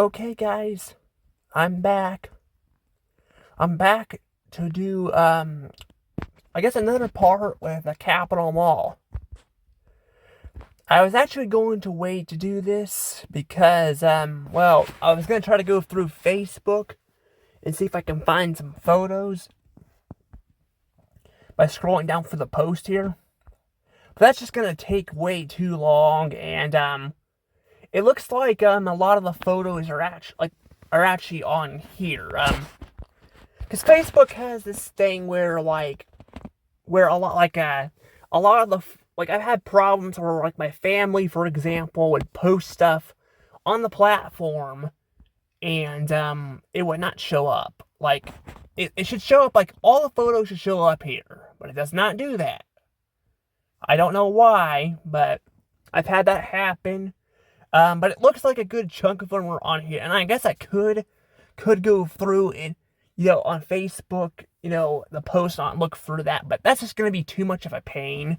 Okay, guys, I'm back. I'm back to do, I guess another part with the Capitol Mall. I was actually going to wait to do this because, well, I was going to try to go through Facebook and see if I can find some photos by scrolling down for the post here. But that's just going to take way too long, and, it looks like, a lot of the photos are actually on here. Because Facebook has this thing where a lot of I've had problems where, like, my family, for example, would post stuff on the platform, and, it would not show up. Like, it should show up, like, all the photos should show up here, but it does not do that. I don't know why, but I've had that happen. But it looks like a good chunk of them were on here, and I guess I could go through and, on Facebook, the post on look through that, but that's just gonna be too much of a pain.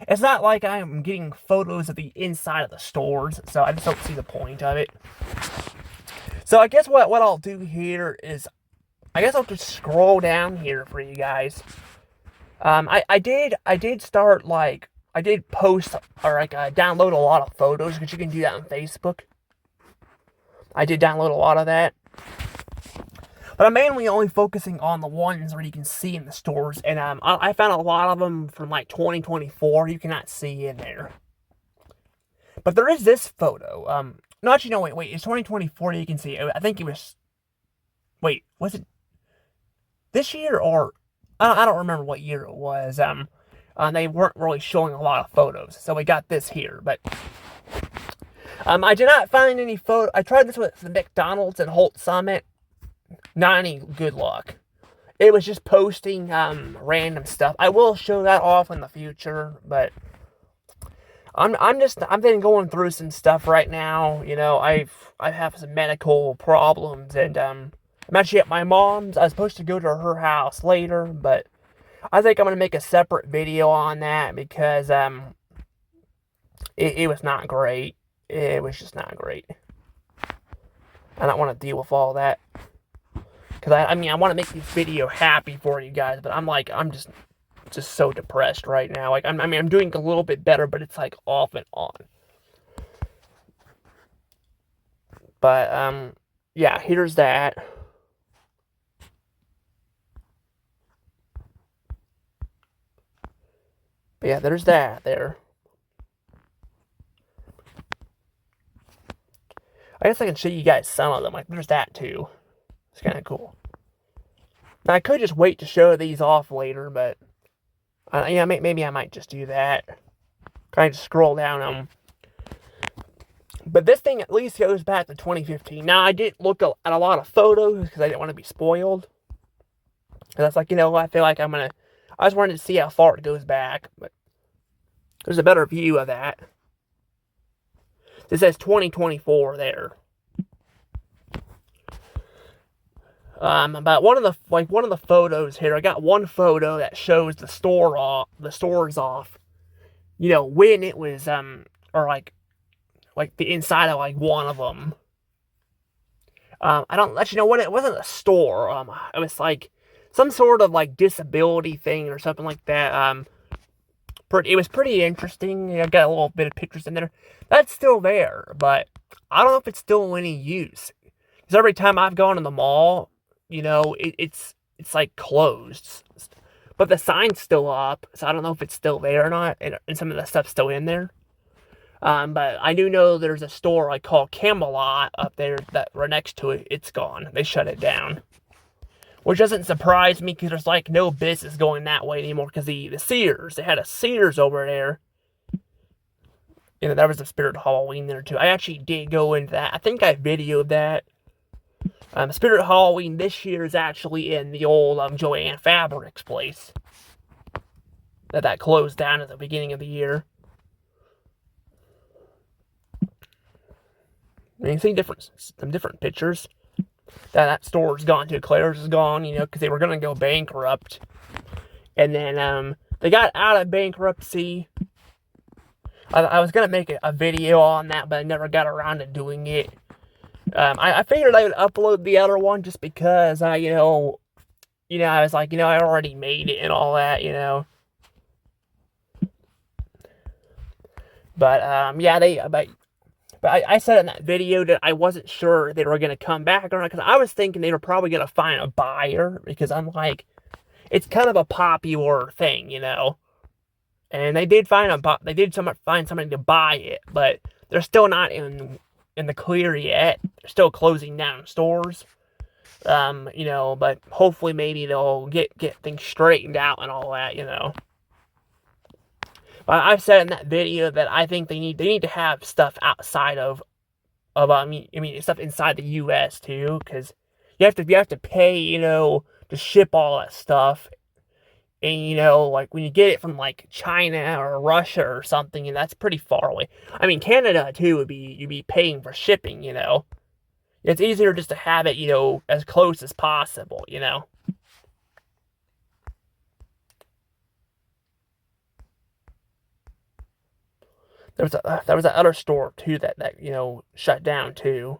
It's not like I'm getting photos of the inside of the stores, so I just don't see the point of it. So I guess what I'll do here is, I guess I'll just scroll down here for you guys. I did start, like, I did post, or like, download a lot of photos, because you can do that on Facebook. I did download a lot of that. But I'm mainly only focusing on the ones where you can see in the stores, and I found a lot of them from, like, 2024 you cannot see in there. But there is this photo. No, actually, no, wait, it's 2024 you can see. I think it was, wait, was it this year, or, I don't remember what year it was. They weren't really showing a lot of photos, so we got this here, but I did not find any photo. I tried this with the McDonald's and Holt Summit. Not any good luck. It was just posting random stuff. I will show that off in the future, but I'm been going through some stuff right now. I have some medical problems, and I'm actually at my mom's. I was supposed to go to her house later, but I think I'm gonna make a separate video on that, because it was not great. It was just not great. I don't want to deal with all that. Because, I want to make this video happy for you guys, but I'm just so depressed right now. Like, I'm doing a little bit better, but it's, like, off and on. But, yeah, here's that. But, yeah, there's that there. I guess I can show you guys some of them. Like, there's that, too. It's kind of cool. Now, I could just wait to show these off later, but, maybe I might just do that. Kind of just scroll down them. But this thing at least goes back to 2015. Now, I did look at a lot of photos, because I didn't want to be spoiled. Because that's like, I feel like I just wanted to see how far it goes back, but there's a better view of that. It says 2024 there. But one of the photos here, I got one photo that shows the stores off. When it was, or like the inside of, like, one of them. I don't let you know what it wasn't a store. It was like some sort of, like, disability thing or something like that. It was pretty interesting. I got a little bit of pictures in there. That's still there, but I don't know if it's still any use. Because every time I've gone in the mall, it's like closed. But the sign's still up, so I don't know if it's still there or not, and some of the stuff's still in there. But I do know there's a store I call Camelot up there that right next to it. It's gone. They shut it down. Which doesn't surprise me, because there's, like, no business going that way anymore, because the Sears, they had a Sears over there. There was a Spirit Halloween there, too. I actually did go into that. I think I videoed that. Spirit Halloween this year is actually in the old Joann Fabrics place. That closed down at the beginning of the year. You see some different pictures. That store's gone too. Claire's is gone, because they were going to go bankrupt. And then, they got out of bankruptcy. I was going to make a video on that, but I never got around to doing it. I figured I would upload the other one just because I was like, I already made it and all that, But yeah, but I said in that video that I wasn't sure they were gonna come back or not, because I was thinking they were probably gonna find a buyer, because I'm like, it's kind of a popular thing, And they did find find somebody to buy it, but they're still not in the clear yet. They're still closing down stores. But hopefully maybe they'll get things straightened out and all that, But I've said in that video that I think they need to have stuff outside of stuff inside the U.S. too, because you have to pay, to ship all that stuff. And, like, when you get it from, like, China or Russia or something, and that's pretty far away. I mean, Canada, too, you'd be paying for shipping, It's easier just to have it, as close as possible, There was that other store, too, that shut down, too.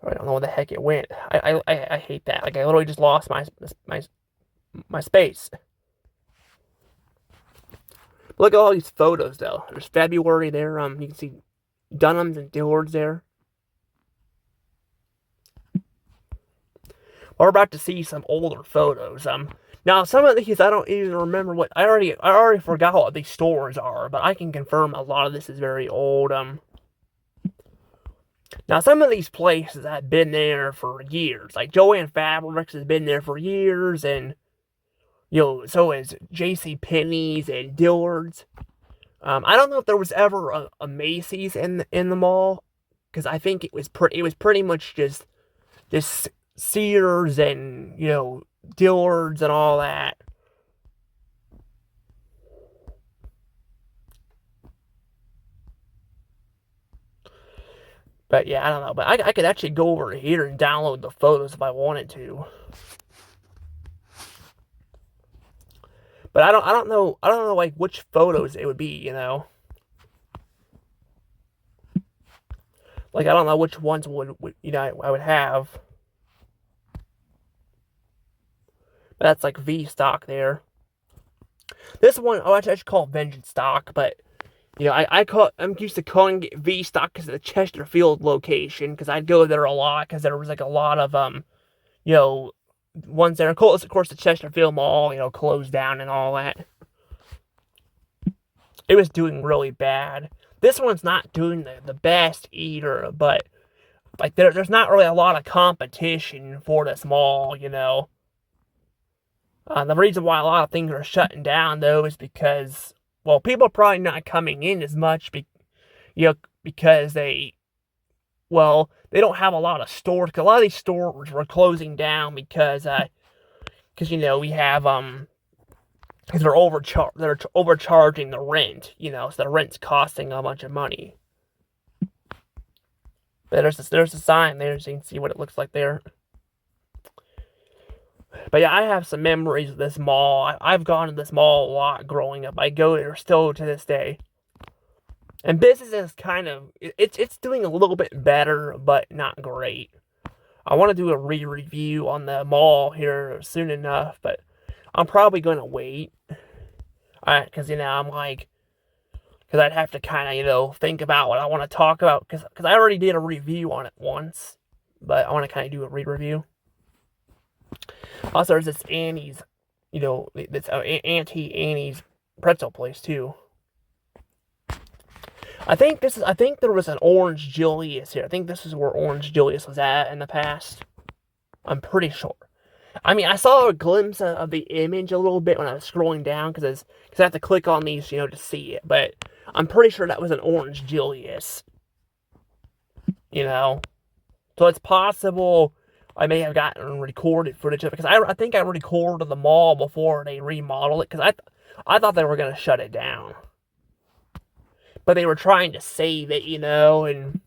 I don't know where the heck it went. I hate that. Like, I literally just lost my space. Look at all these photos, though. There's February there. You can see Dunham's and Dillard's there. We're about to see some older photos. Now some of these I don't even remember what I already forgot what these stores are, but I can confirm a lot of this is very old. Now some of these places have been there for years. Like Jo-Ann Fabrics has been there for years, and so is J.C. Penney's and Dillard's. I don't know if there was ever a Macy's in the mall, because I think it was pretty much just Sears and Dillard's and all that. But yeah, I don't know. But I could actually go over here and download the photos if I wanted to. But I don't know like which photos it would be, Like, I don't know which ones would I would have. That's like V stock there. This one, I actually call it Vengeance stock, but I'm used to calling it V stock because of the Chesterfield location, because I'd go there a lot, because there was like a lot of ones there. Of course, the Chesterfield Mall, closed down and all that. It was doing really bad. This one's not doing the best either, but like there's not really a lot of competition for this mall, The reason why a lot of things are shutting down, though, is because, well, people are probably not coming in as much, because they don't have a lot of stores. Cause a lot of these stores were closing down because we have because they're overcharging the rent, so the rent's costing a bunch of money. But there's a sign there, so you can see what it looks like there. But yeah, I have some memories of this mall. I've gone to this mall a lot growing up. I go there still to this day. And business is kind of, it's doing a little bit better, but not great. I want to do a re-review on the mall here soon enough, but I'm probably going to wait. Because, I'm like, because I'd have to kind of, think about what I want to talk about. Because I already did a review on it once, but I want to kind of do a re-review. Also, there's this Annie's, this Auntie Annie's pretzel place too. I think there was an Orange Julius here. I think this is where Orange Julius was at in the past. I'm pretty sure. I mean, I saw a glimpse of the image a little bit when I was scrolling down, because I have to click on these, to see it. But I'm pretty sure that was an Orange Julius. So it's possible I may have gotten recorded footage of it, because I think I recorded the mall before they remodeled it, because I thought they were going to shut it down. But they were trying to save it, and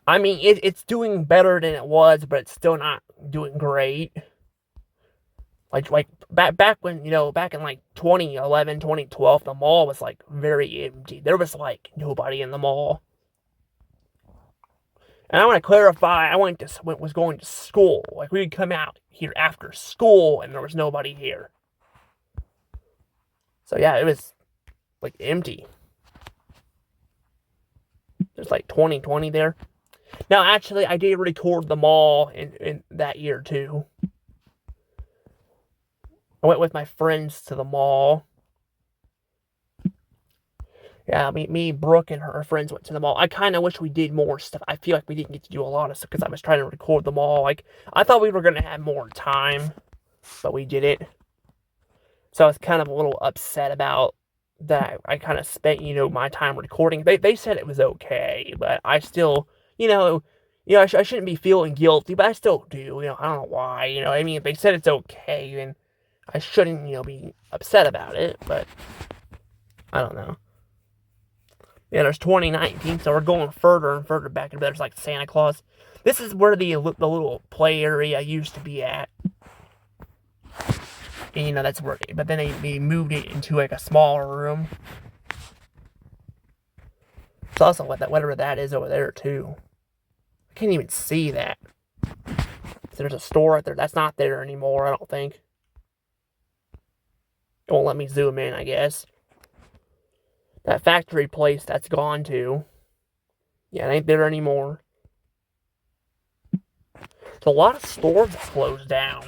I mean, it's doing better than it was, but it's still not doing great. Like back when, back in like 2011, 2012, the mall was like very empty. There was like nobody in the mall. And I want to clarify, was going to school. Like, we would come out here after school, and there was nobody here. So, yeah, it was, like, empty. There's, like, 2020 there. Now, actually, I did record the mall in that year, too. I went with my friends to the mall. Yeah, me, Brooke, and her friends went to the mall. I kind of wish we did more stuff. I feel like we didn't get to do a lot of stuff because I was trying to record the mall. Like, I thought we were going to have more time, but we didn't. So I was kind of a little upset about that. I kind of spent, my time recording. They said it was okay, but I still, I shouldn't be feeling guilty, but I still do. I don't know why. I mean, if they said it's okay, then I shouldn't, be upset about it, but I don't know. Yeah, there's 2019, so we're going further and further back. And there's like Santa Claus. This is where the little play area used to be at. And, that's where, but then they moved it into like a smaller room. It's also whatever that is over there, too. I can't even see that. There's a store right there. That's not there anymore, I don't think. It won't let me zoom in, I guess. That factory place, that's gone too. Yeah, it ain't there anymore. So a lot of stores closed down.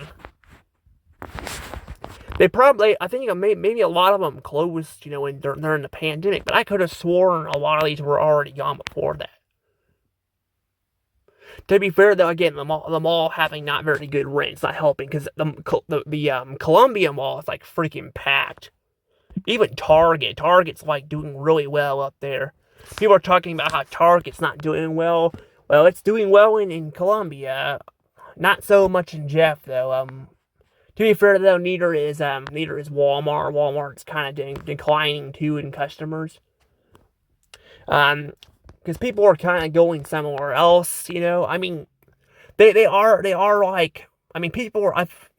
They probably, I think maybe a lot of them closed, during the pandemic. But I could have sworn a lot of these were already gone before that. To be fair, though, again, the mall having not very good rent's not helping because the Columbia Mall is like freaking packed. Even Target's like doing really well up there. People are talking about how Target's not doing well. Well, it's doing well in Columbia. Not so much in Jeff, though. To be fair, though, neither is Walmart. Walmart's kind of declining, too, in customers. Because people are kind of going somewhere else, I mean, they are like, I mean,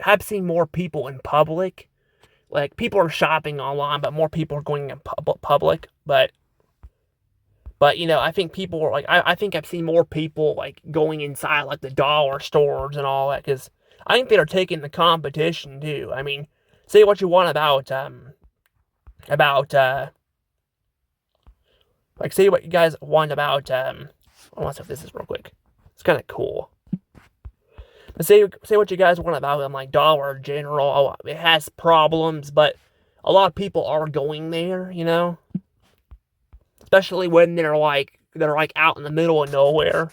I've seen more people in public. Like, people are shopping online, but more people are going in public. But I think people are like, I think I've seen more people like going inside like the dollar stores and all that because I think they're taking the competition too. I mean, say what you want about like say what you guys want about I want to see if this is real quick. It's kind of cool. But say what you guys want about them, like Dollar General. Oh, it has problems, but a lot of people are going there, especially when they're like out in the middle of nowhere.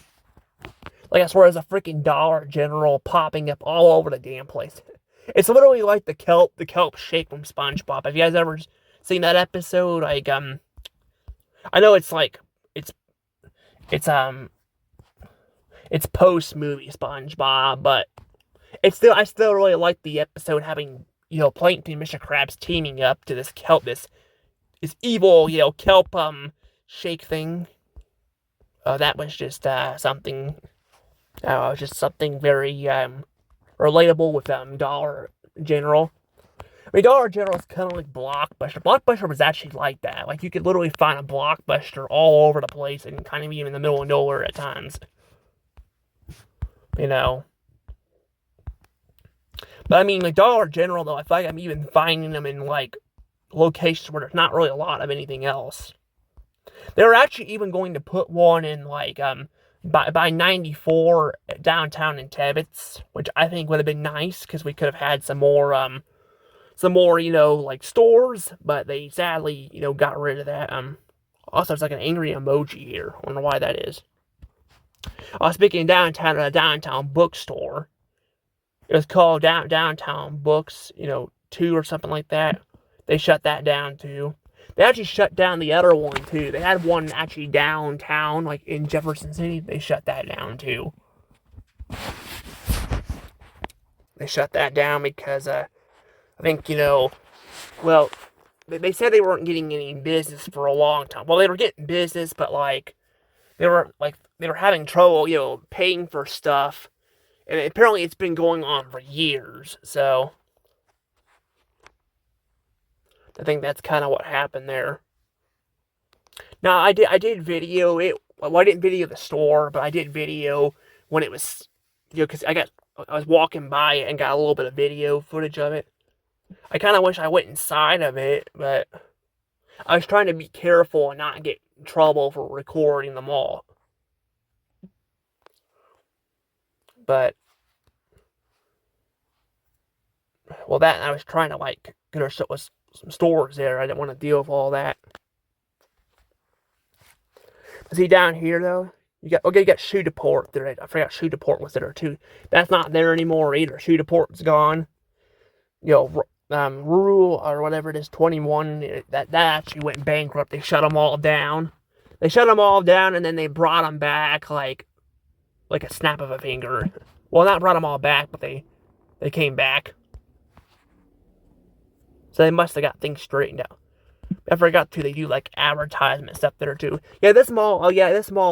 Like, I swear there's a freaking Dollar General popping up all over the damn place. It's literally like the kelp shake from SpongeBob. Have you guys ever seen that episode? Like, I know it's like it's post movie SpongeBob, but I still really like the episode having Plankton and Mr. Krabs teaming up to this evil kelp shake thing. That was just something very relatable with Dollar General. I mean, Dollar General is kind of like Blockbuster. Blockbuster was actually like that. Like, you could literally find a Blockbuster all over the place and kind of even in the middle of nowhere at times. But I mean, like, Dollar General, though, I feel like I'm even finding them in, like, locations where there's not really a lot of anything else. They were actually even going to put one in, like, by 94 downtown in Tebbets, which I think would have been nice, because we could have had some more, like, stores, but they sadly, got rid of that. Also, it's like an angry emoji here. I wonder why that is. Speaking of downtown, a downtown bookstore. It was called Downtown Books, 2 or something like that. They shut that down, too. They actually shut down the other one, too. They had one actually downtown, like in Jefferson City. They shut that down, too. They shut that down because, I think, well, they said they weren't getting any business for a long time. Well, they were getting business, but, they were having trouble, paying for stuff. And apparently it's been going on for years, so I think that's kind of what happened there. Now, I did video it well, I didn't video the store, but I did video when it was, because I was walking by it and got a little bit of video footage of it. I kind of wish I went inside of it, but I was trying to be careful and not get in trouble for recording them all. But, well, that, I was trying to, like, there was some stores there. I didn't want to deal with all that. See, down here, though, you got Shootaport there. I forgot Shootaport was there, too. That's not there anymore, either. Shootaport's gone. Rural, or whatever it is, 21, that actually went bankrupt. They shut them all down. They shut them all down, and then they brought them back, like a snap of a finger. Well, not brought them all back, but they came back. So they must have got things straightened out. I forgot too, they do like advertisement stuff there too. Yeah, this mall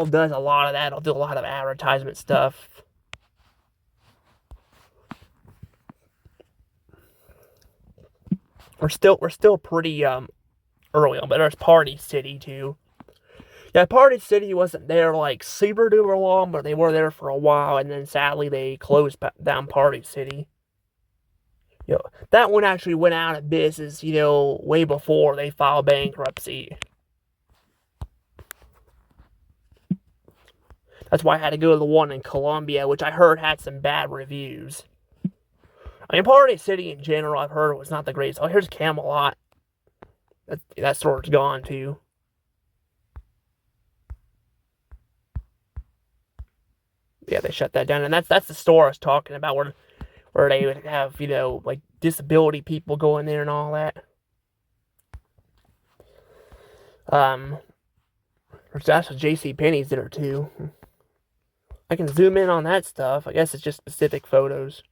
does a lot of that. It'll do a lot of advertisement stuff. We're still pretty early on, but there's Party City too. Yeah, Party City wasn't there like super duper long, but they were there for a while, and then sadly they closed down Party City. That one actually went out of business, way before they filed bankruptcy. That's why I had to go to the one in Columbia, which I heard had some bad reviews. I mean, Party City in general, I've heard was not the greatest. Oh, here's Camelot. That store's gone, too. Yeah, they shut that down, and that's the store I was talking about, where they would have, like, disability people go in there and all that. That's what JCPenney's there, too. I can zoom in on that stuff. I guess it's just specific photos.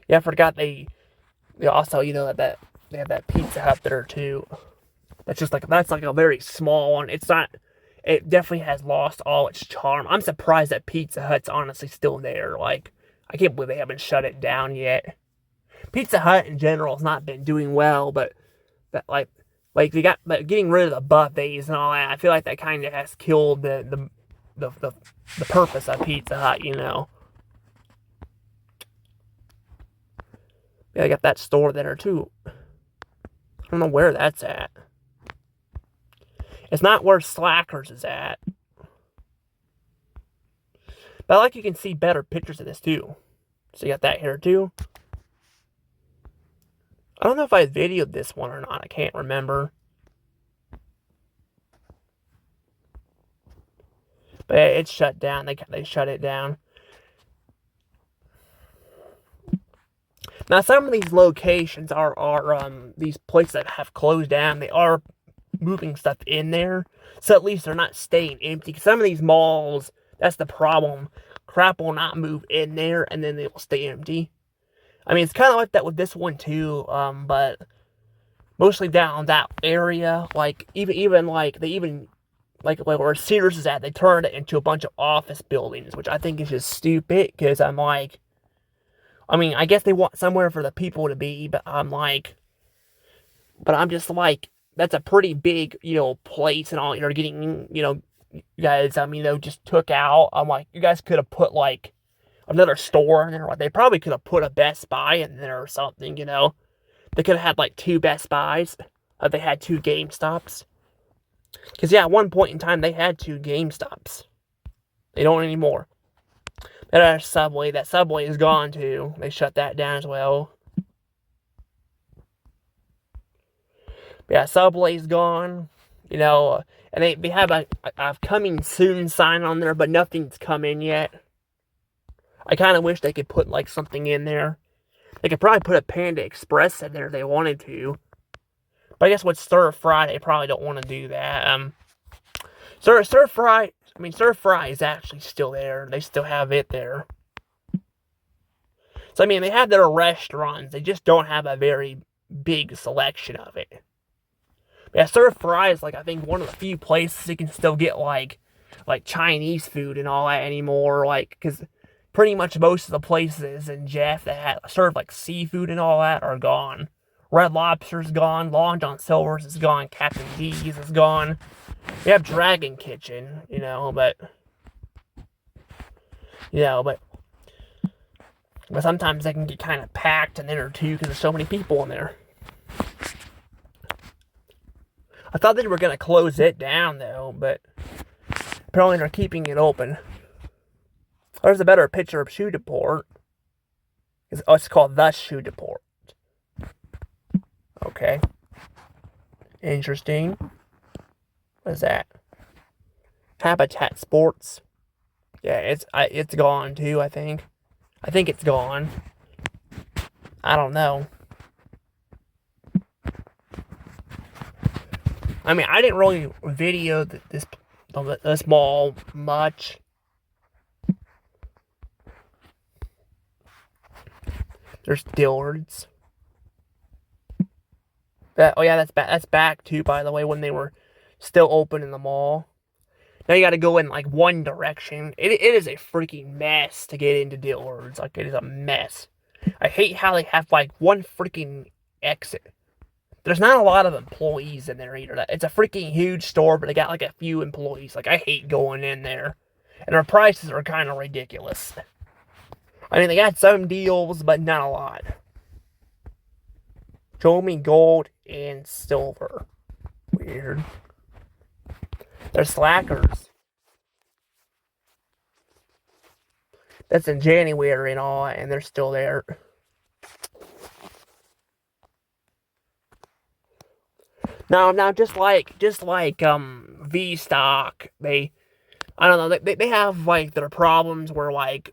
Yeah, I forgot they also, that they have that Pizza Hut there, too. That's like a very small one. It definitely has lost all its charm. I'm surprised that Pizza Hut's honestly still there. Like, I can't believe they haven't shut it down yet. Pizza Hut in general has not been doing well, but that like they got getting rid of the buffets and all that. I feel like that kind of has killed the purpose of Pizza Hut. Yeah, I got that store there too. I don't know where that's at. It's not where Slackers is at. But I like you can see better pictures of this too. So you got that here too. I don't know if I videoed this one or not. I can't remember. But it's shut down. They shut it down. Now some of these locations are these places that have closed down. They are moving stuff in there, so at least they're not staying empty. Some of these malls, that's the problem. Crap will not move in there, and then they will stay empty. I mean, it's kind of like that with this one too, but mostly down that area. Like even like where Sears is at, they turned it into a bunch of office buildings, which I think is just stupid. Because I'm like, I mean, I guess they want somewhere for the people to be, but I'm just like, that's a pretty big, place and all you're getting, you guys, just took out. I'm like, you guys could have put, like, another store in there. Like, they probably could have put a Best Buy in there or something, They could have had, like, 2 Best Buys. They had 2 GameStops. Because, yeah, at one point in time, they had 2 GameStops. They don't anymore. And Subway. That Subway is gone, too. They shut that down as well. Yeah, Subway's gone, and they have a coming soon sign on there, but nothing's come in yet. I kind of wish they could put, like, something in there. They could probably put a Panda Express in there if they wanted to. But I guess with Stir Fry, they probably don't want to do that. Stir Fry is actually still there. They still have it there. So, I mean, they have their restaurants. They just don't have a very big selection of it. Yeah, Stir Fry is, like, I think one of the few places you can still get, like Chinese food and all that anymore, like, because pretty much most of the places in Jeff that serve, like, seafood and all that are gone. Red Lobster's gone. Long John Silver's is gone. Captain D's is gone. We have Dragon Kitchen, but sometimes they can get kind of packed in there too because there's so many people in there. I thought they were going to close it down though, but apparently they're keeping it open. There's a better picture of Shoe Depot. It's called The Shoe Depot. Okay. Interesting. What is that? Habitat Sports. Yeah, it's gone too, I think. I think it's gone. I don't know. I mean, I didn't really video this mall much. There's Dillard's. That's back too, by the way, when they were still open in the mall. Now you gotta go in like one direction. It is a freaking mess to get into Dillard's. Like, it is a mess. I hate how they have like one freaking exit. There's not a lot of employees in there either. It's a freaking huge store, but they got like a few employees. Like, I hate going in there. And their prices are kind of ridiculous. I mean, they got some deals, but not a lot. Show me gold and silver. Weird. They're Slackers. That's in January and all, and they're still there. Now, just like V Stock, I don't know, they have like their problems where like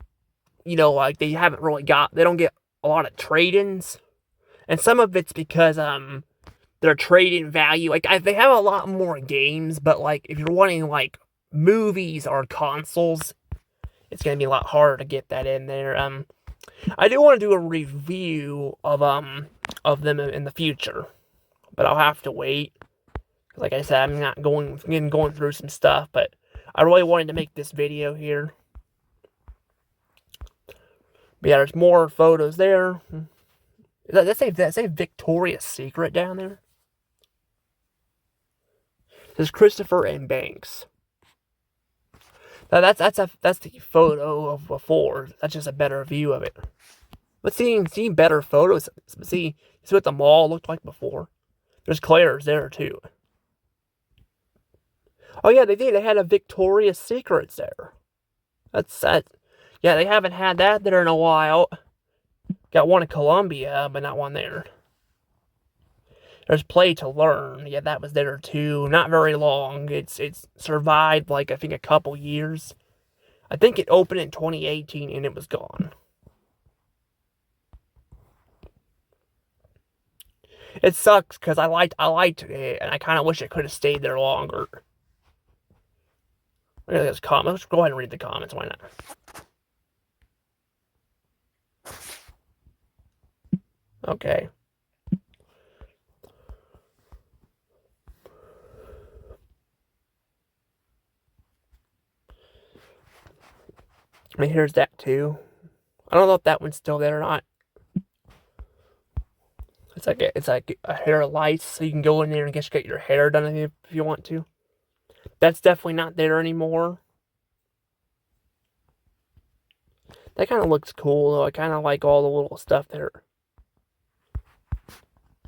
they don't get a lot of trade-ins, and some of it's because their trade-in value, like they have a lot more games, but like if you're wanting like movies or consoles, it's gonna be a lot harder to get that in there. I do want to do a review of them in the future, but I'll have to wait. Like I said, I'm going through some stuff, but I really wanted to make this video here. But yeah, there's more photos there. Does that say Victoria's Secret down there? There's Christopher and Banks. Now that's the photo of before. That's just a better view of it. Let's see better photos. See what the mall looked like before. There's Claire's there too. Oh yeah, they did. They had a Victoria's Secrets there. That's that. Yeah, they haven't had that there in a while. Got one in Columbia, but not one there. There's Play to Learn. Yeah, that was there too. Not very long. It's survived like I think a couple years. I think it opened in 2018 and it was gone. It sucks because I liked it and I kind of wish it could have stayed there longer. Look at this comment. Let's go ahead and read the comments. Why not? Okay. I mean, here's that too. I don't know if that one's still there or not. It's like a hair lice, so you can go in there and get your hair done if you want to. That's definitely not there anymore. That kind of looks cool though. I kind of like all the little stuff there.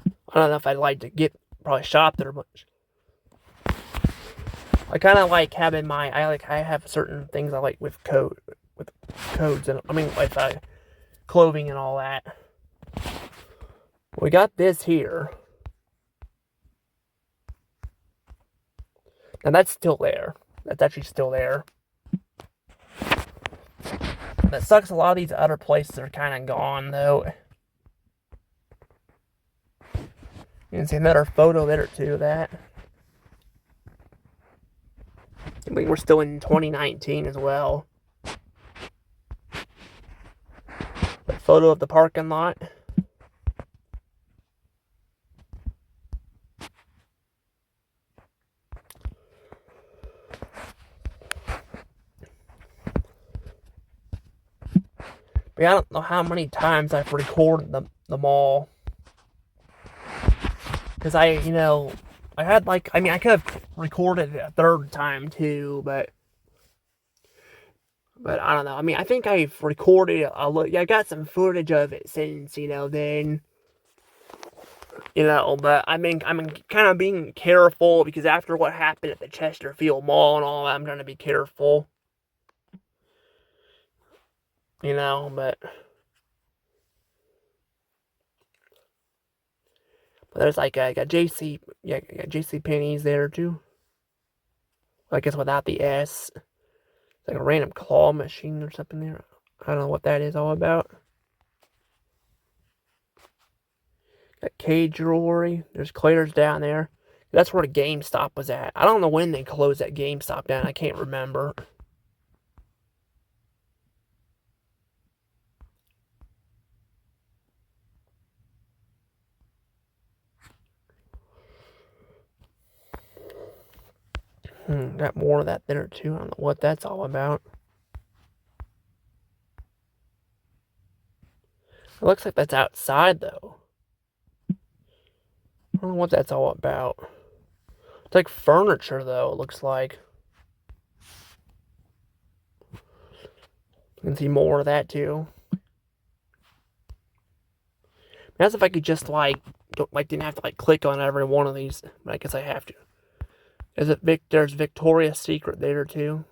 I don't know if I'd like to probably shop there much. I kind of like having I have certain things I like with codes and with clothing and all that. We got this here. And that's still there. That's actually still there. That sucks. A lot of these other places are kind of gone though. You can see another photo there too of that. I mean, we're still in 2019 as well. A photo of the parking lot. But I don't know how many times I've recorded the mall. Because I had like, I could have recorded it a third time too, but I don't know. I think I've recorded a little. Yeah, I got some footage of it since, then. But I'm kind of being careful because after what happened at the Chesterfield Mall and all that, I'm trying to be careful. But there's like a JC, yeah, JC Penney's there too. I guess without the S. It's like a random claw machine or something there. I don't know what that is all about. Got Cage Jewelry. There's Claire's down there. That's where the GameStop was at. I don't know when they closed that GameStop down. I can't remember. Got more of that there too. I don't know what that's all about. It looks like that's outside though. I don't know what that's all about. It's like furniture though, it looks like. You can see more of that too. That's if I could just didn't have to click on every one of these, but I guess I have to. There's Victoria's Secret there too.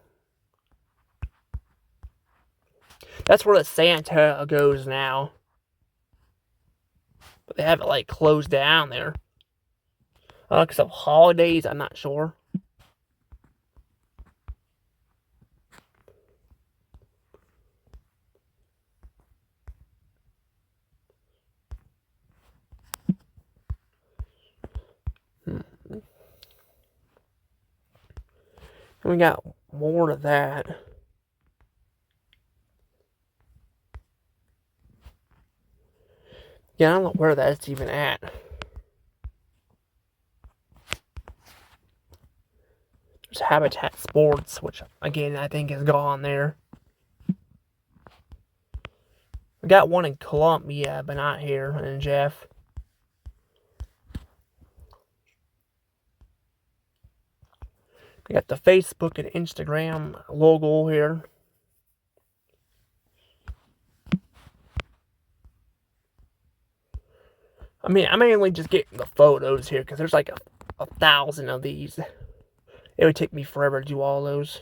That's where the Santa goes now. But they have it closed down there. Because of holidays, I'm not sure. And we got more of that. Yeah, I don't know where that's even at. There's Habitat Sports, which again I think is gone there. We got one in Columbia, but not here in Jeff. We got the Facebook and Instagram logo here. I'm mainly just getting the photos here because there's like a 1,000 of these. It would take me forever to do all those.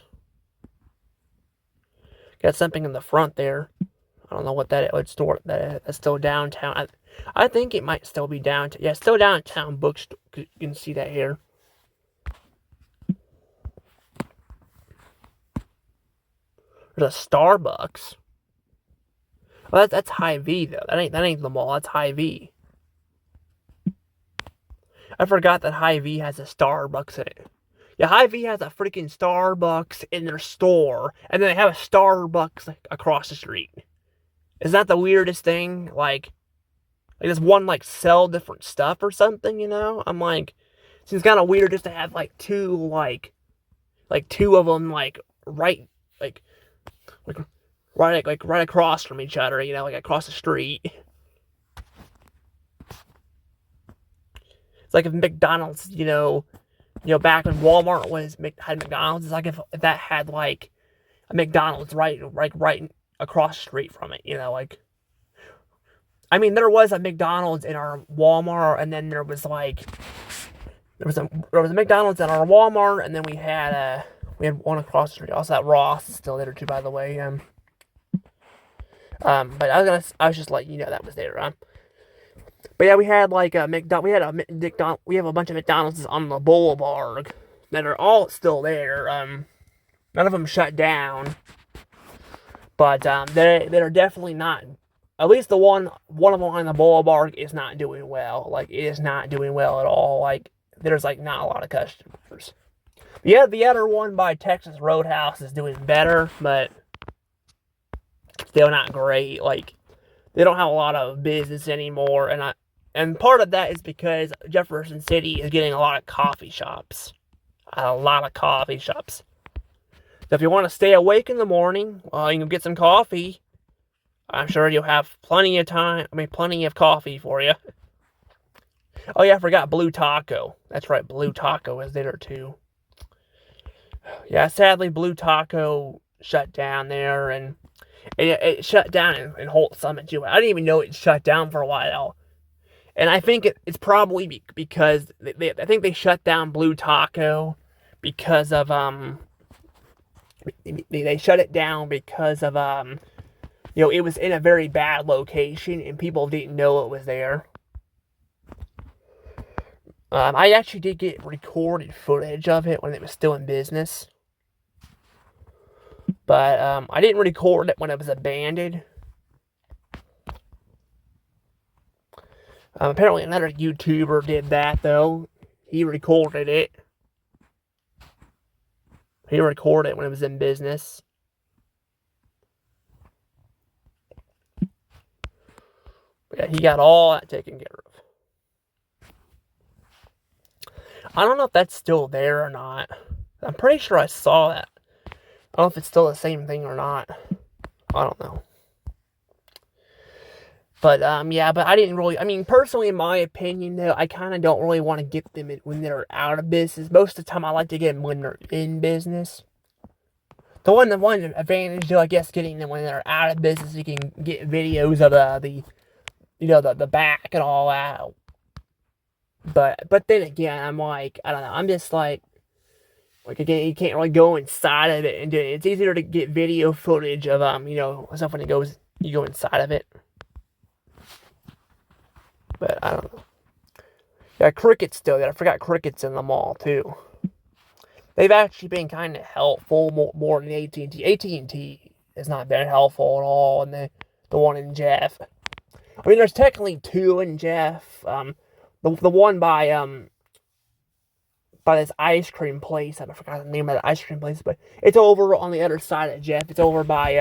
Got something in the front there. I don't know what that would store. That's still downtown. I think it might still be downtown. Yeah, still downtown bookstore. You can see that here. There's a Starbucks. Well, that's Hy-Vee though. That ain't the mall. That's Hy-Vee. I forgot that Hy-Vee has a Starbucks in it. Yeah, Hy-Vee has a freaking Starbucks in their store, and then they have a Starbucks across the street. Is that the weirdest thing? Does one sell different stuff or something? I'm seems kind of weird just to have two two of them right right across from each other. Across the street. It's like if McDonald's, back when Walmart had McDonald's, it's like if that had a McDonald's right across the street from it, there was a McDonald's in our Walmart, and then there was a McDonald's in our Walmart, and then we had one across the street. Also, that Ross is still there too, by the way. But I was just letting you know that was there. But yeah, we had we have a bunch of McDonald's on the boulevard that are all still there. None of them shut down, but they're definitely not. At least one of them on the boulevard is not doing well. It is not doing well at all. There's not a lot of customers. Yeah, the other one by Texas Roadhouse is doing better, but still not great. They don't have a lot of business anymore, and part of that is because Jefferson City is getting a lot of coffee shops. A lot of coffee shops. So if you want to stay awake in the morning, you can get some coffee. I'm sure you'll have plenty of time. Plenty of coffee for you. Oh yeah, I forgot Blue Taco. That's right, Blue Taco is there too. Yeah, sadly, Blue Taco shut down there, and it shut down in Holt Summit too. I didn't even know it shut down for a while, and I think it's probably because I think they shut down Blue Taco because of they shut it down because of it was in a very bad location and people didn't know it was there. I actually did get recorded footage of it when it was still in business. But I didn't record it when it was abandoned. Apparently another YouTuber did that, though. He recorded it. He recorded it when it was in business. Yeah, he got all that taken care of. I don't know if that's still there or not. I'm pretty sure I saw that. I don't know if it's still the same thing or not. I don't know. But, yeah, but I didn't really, personally, in my opinion, though, I kind of don't really want to get them when they're out of business. Most of the time, I like to get them when they're in business. The one advantage, though, I guess, getting them when they're out of business, you can get videos of the back and all that. But then again, I'm like, I don't know, I'm just like again, you can't really go inside of it and do it. It's easier to get video footage of, stuff when you go inside of it. But I don't know. Yeah, Cricket's still there. I forgot Cricket's in the mall too. They've actually been kind of helpful more than AT&T. AT&T has not been helpful at all, and the one in Jeff. I mean, there's technically two in Jeff. The one by this ice cream place. I forgot the name of the ice cream place, but it's over on the other side of Jeff. It's over by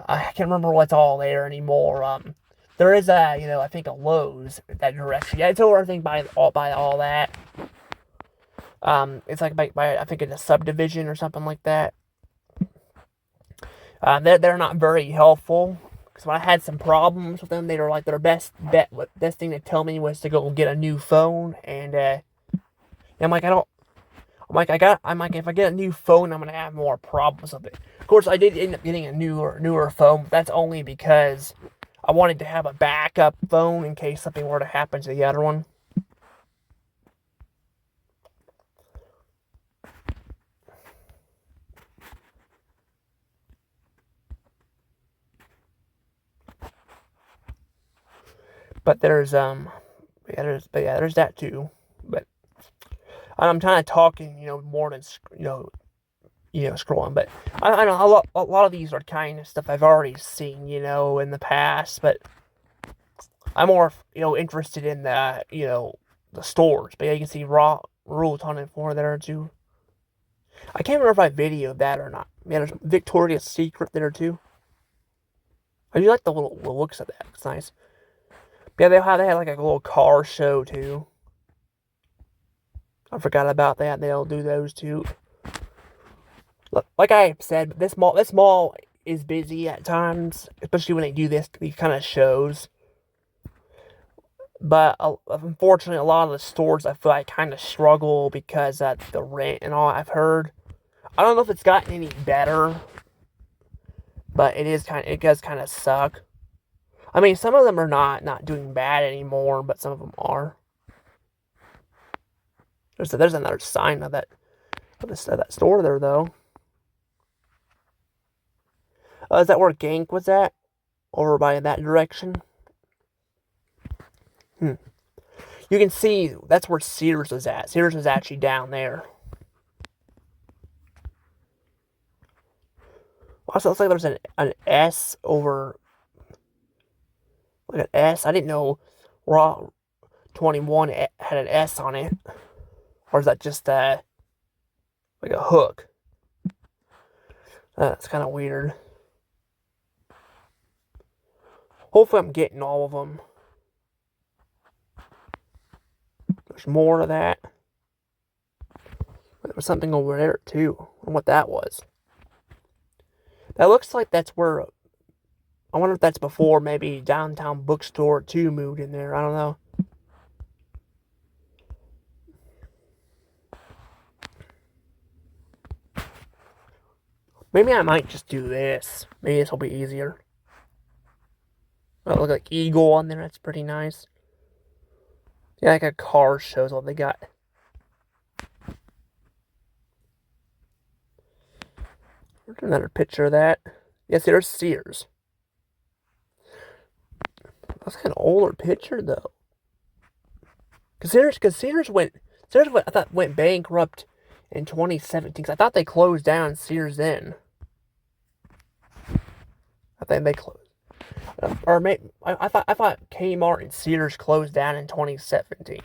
I can't remember what's all there anymore. There is I think a Lowe's that direction. Yeah, it's over, I think, by all that. It's like by I think in a subdivision or something like that. They're not very helpful, because when I had some problems with them, they were like their best thing to tell me was to go get a new phone, and I'm like, if I get a new phone, I'm gonna have more problems with it. Of course, I did end up getting a newer phone, but that's only because I wanted to have a backup phone in case something were to happen to the other one. But there's there's that too. But I'm kind of talking, more than scrolling. But I know a lot of these are kind of stuff I've already seen, in the past. But I'm more, interested in the stores. But yeah, you can see Rule 24 there too. I can't remember if I videoed that or not. Yeah, there's Victoria's Secret there too. I do like the little looks of that. It's nice. Yeah, they had like a little car show too. I forgot about that. They'll do those too. Like I said, this mall is busy at times, especially when they do these kind of shows. But unfortunately, a lot of the stores I feel like kind of struggle because of the rent and all. I've heard. I don't know if it's gotten any better, but it does kind of suck. I mean, some of them are not doing bad anymore, but some of them are. There's another sign of that store there though. Is that where Gank was at? Over by that direction? You can see that's where Sears was at. Sears was actually down there. Also, looks like there's an S over. Like an S. I didn't know Raw 21 had an S on it. Or is that just like a hook? That's kind of weird. Hopefully I'm getting all of them. There's more of that. There was something over there too. I don't know what that was. That looks like that's where. I wonder if that's before maybe Downtown Bookstore 2 moved in there. I don't know. Maybe I might just do this. Maybe this will be easier. Oh, look like Eagle on there. That's pretty nice. Yeah, like a car shows what they got. There's another picture of that. Yes, there's Sears. That's kind of older picture though. Cause Sears went, I thought went bankrupt in 2017. Cause I thought they closed down Sears then. I think they closed. Or maybe I thought Kmart and Sears closed down in 2017.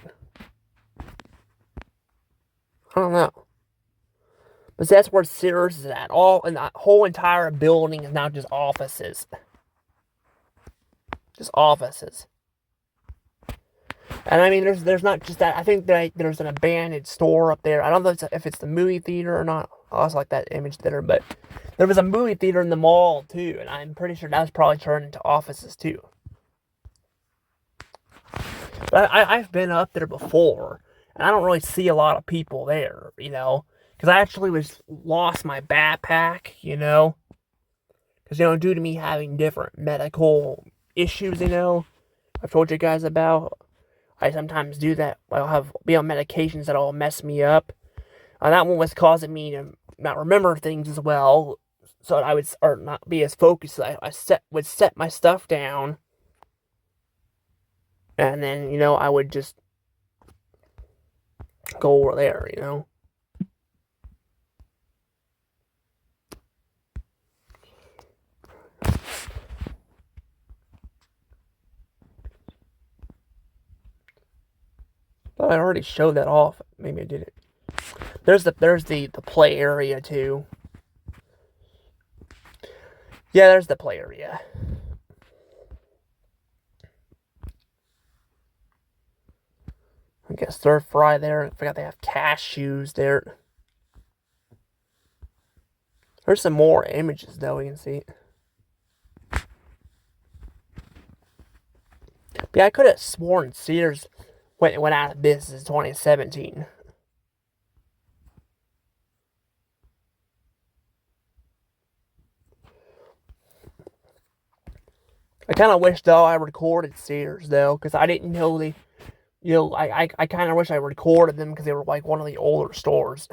I don't know. But that's where Sears is at. All and that whole entire building is now just offices. Just offices. And I mean, there's not just that. I think that there's an abandoned store up there. I don't know if it's the movie theater or not. I also like that image theater, but there was a movie theater in the mall too, and I'm pretty sure that was probably turned into offices too. But I've been up there before, and I don't really see a lot of people there, you know, because I actually lost my backpack, you know, because due to me having different medical issues, you know, I've told you guys about. I sometimes do that. I'll be on medications that'll mess me up. That one was causing me to not remember things as well, so I would not be as focused. I would set my stuff down, and then I would just go over there. But I already showed that off. Maybe I didn't. There's the play area too. Yeah, there's the play area. I guess stir fry there. I forgot they have cashews there. There's some more images though, you can see. But yeah, I could have sworn Sears went out of business in 2017. I kind of wish though I recorded Sears though, because I didn't know they, I kind of wish I recorded them because they were like one of the older stores.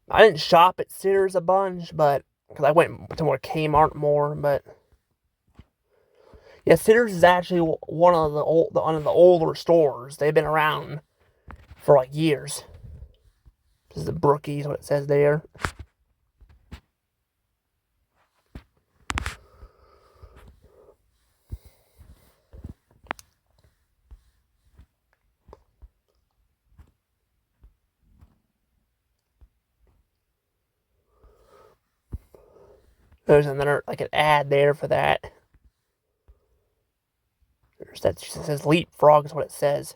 I didn't shop at Sears a bunch, but because I went to more Kmart more, but yeah, Sears is actually one of the older stores. They've been around for like years. This is the Brookies, what it says there. There's another, like an ad there for that. That says Leapfrog is what it says.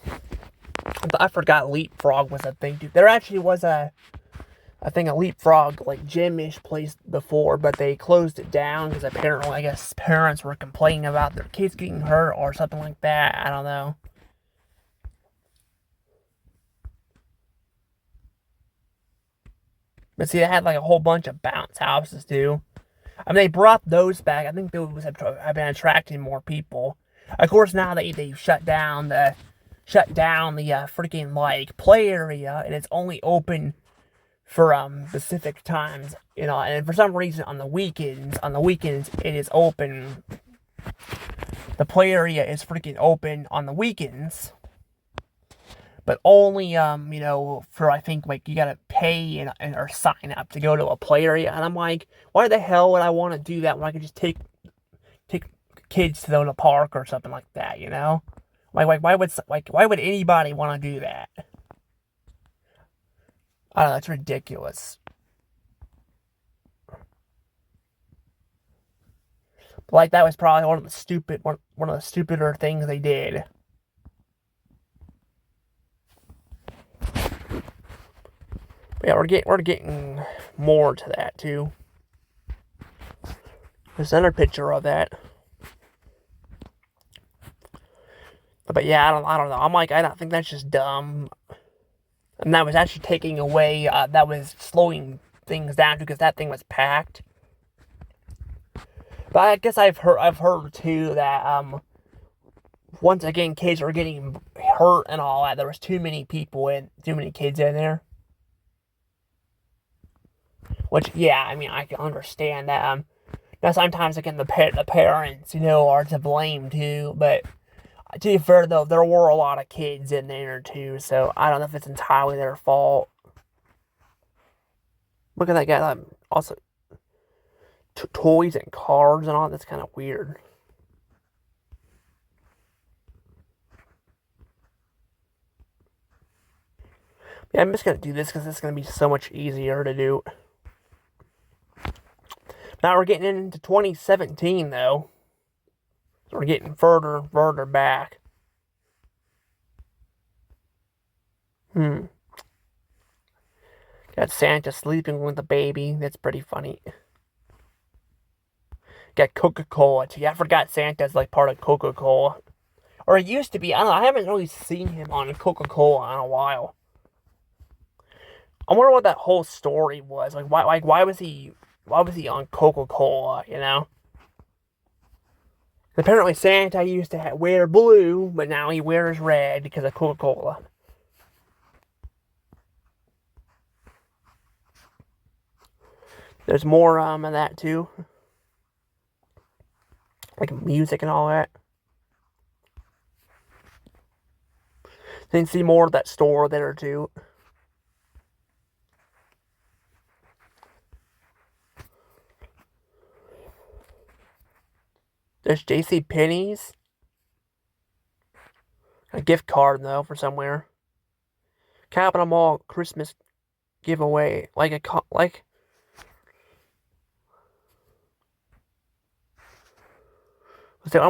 But I forgot Leapfrog was a thing too. There actually was a Leapfrog like gym-ish place before, but they closed it down because apparently, I guess, parents were complaining about their kids getting hurt or something like that. I don't know. But see, they had like a whole bunch of bounce houses too. I mean, they brought those back. I think those have been attracting more people. Of course, now they shut down the freaking like play area, and it's only open for specific times, and for some reason on the weekends it is open. The play area is freaking open on the weekends, but only for, I think, like, you gotta pay or sign up to go to a play area, and I'm like, why the hell would I want to do that when I could just take kids to the park or something like that, Like, why would anybody want to do that? I don't know, it's ridiculous. But, like, that was probably one of the stupider things they did. But yeah, we're getting more to that too. There's another picture of that. But yeah, I don't know. I'm like, I don't think that's just dumb. And that was actually taking away, that was slowing things down because that thing was packed. But I guess I've heard too that, once again, kids are getting hurt and all that. There was too many kids in there. Which, yeah, I mean, I can understand that. Now, sometimes, again, the parents, are to blame, too. But, to be fair, though, there were a lot of kids in there, too. So, I don't know if it's entirely their fault. Look at that guy. Also, toys and cars and all. That's kind of weird. Yeah, I'm just going to do this because it's going to be so much easier to do. Now we're getting into 2017, though. So we're getting further and further back. Got Santa sleeping with the baby. That's pretty funny. Got Coca-Cola. Gee, I forgot Santa's like part of Coca-Cola. Or it used to be. I don't know. I haven't really seen him on Coca-Cola in a while. I wonder what that whole story was. Like, why was he on Coca-Cola, Apparently Santa used to wear blue, but now he wears red because of Coca-Cola. There's more of that too. Like music and all that. Then see more of that store there too. There's JCPenney's. A gift card, though, for somewhere. Capital Mall Christmas giveaway. I'm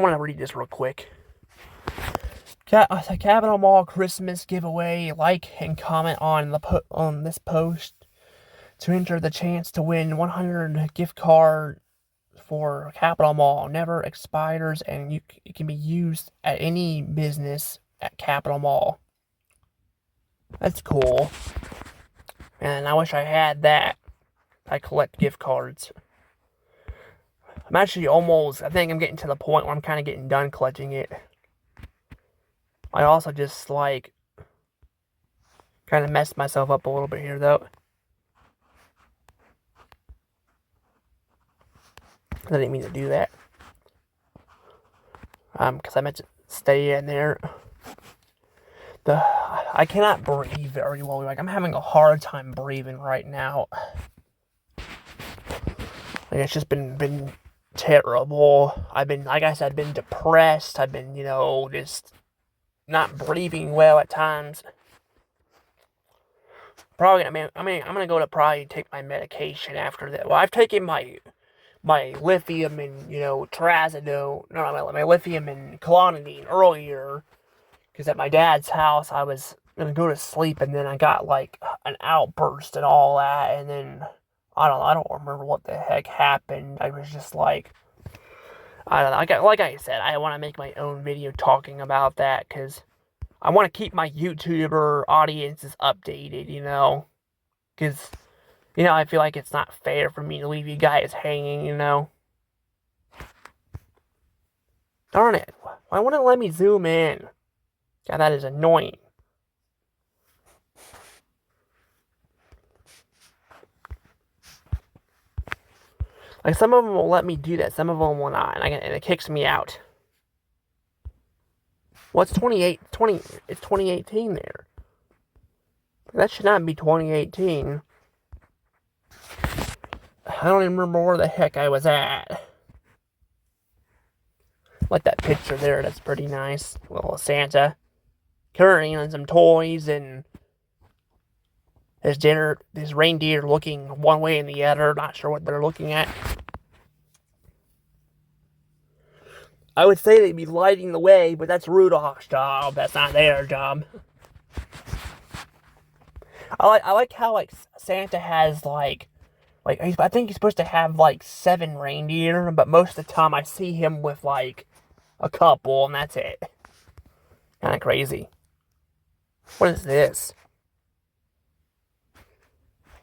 going to read this real quick. Capital Mall Christmas giveaway. Like and comment on this post to enter the chance to win 100 gift card for Capital Mall. Never expires, and it can be used at any business at Capital Mall. That's cool. And I wish I had that. I collect gift cards. I think I'm getting to the point where I'm kind of getting done collecting it. I also just, kind of messed myself up a little bit here, though. I didn't mean to do that. Because I meant to stay in there. I cannot breathe very well. Like, I'm having a hard time breathing right now. Like, it's just been terrible. I've been, like I said, been depressed. I've been, just not breathing well at times. Probably, I'm gonna go to probably take my medication after that. Well, I've taken my lithium and, trazodone. No, my lithium and clonidine earlier. Because at my dad's house, I was going to go to sleep, and then I got, an outburst and all that, and then, I don't remember what the heck happened. I was just I don't know, like I said, I want to make my own video talking about that, because I want to keep my YouTuber audiences updated, because, I feel like it's not fair for me to leave you guys hanging, Darn it, why wouldn't it let me zoom in? God, that is annoying. Like, some of them will let me do that, some of them will not, and it kicks me out. What's 20? It's 2018 there. That should not be 2018. I don't even remember where the heck I was at. Like that picture there, that's pretty nice. Little Santa. Carrying some toys and this reindeer looking one way and the other, not sure what they're looking at. I would say they'd be lighting the way, but that's Rudolph's job. That's not their job. I like how Santa has I think he's supposed to have 7 reindeer, but most of the time I see him with a couple, and that's it. Kind of crazy. What is this?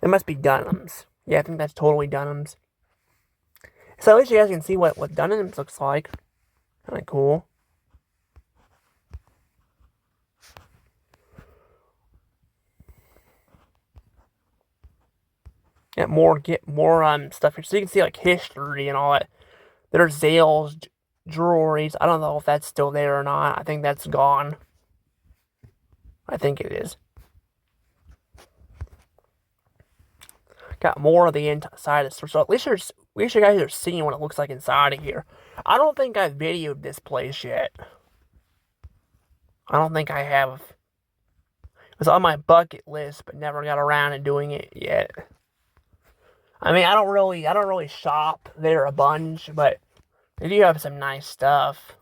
It must be Dunham's. Yeah, I think that's totally Dunham's. So at least you guys can see what Dunham's looks like. Kind of cool. Get more stuff here. So you can see like history and all that. There's Zales jewelries. I don't know if that's still there or not. I think that's gone. I think it is. Got more of the inside of the store. So at least you guys are seeing what it looks like inside of here. I don't think I've videoed this place yet. I don't think I have. It was on my bucket list, but never got around to doing it yet. I mean, I don't really shop there a bunch, but they do have some nice stuff.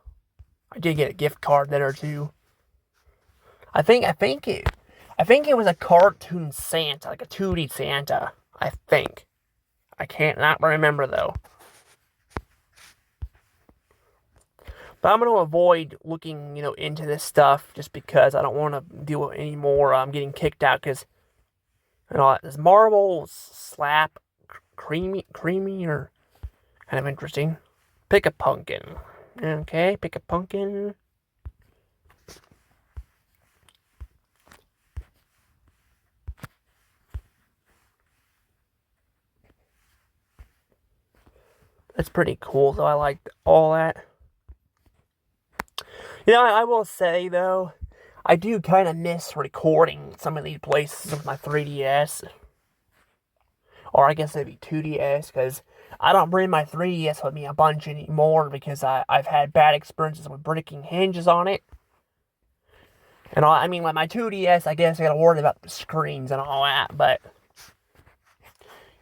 I did get a gift card there too. I think it was a cartoon Santa, like a 2D Santa. I think. I can't not remember though. But I'm going to avoid looking, into this stuff just because I don't want to deal with any more. I'm getting kicked out because, this marble slap, creamy, or kind of interesting. Pick a pumpkin. Okay, pick a pumpkin. That's pretty cool, though. I like all that. I will say, though, I do kind of miss recording some of these places with my 3DS. Or I guess it'd be 2DS, because I don't bring my 3DS with me a bunch anymore because I've had bad experiences with breaking hinges on it. And I mean, like my 2DS, I guess I gotta worry about the screens and all that, but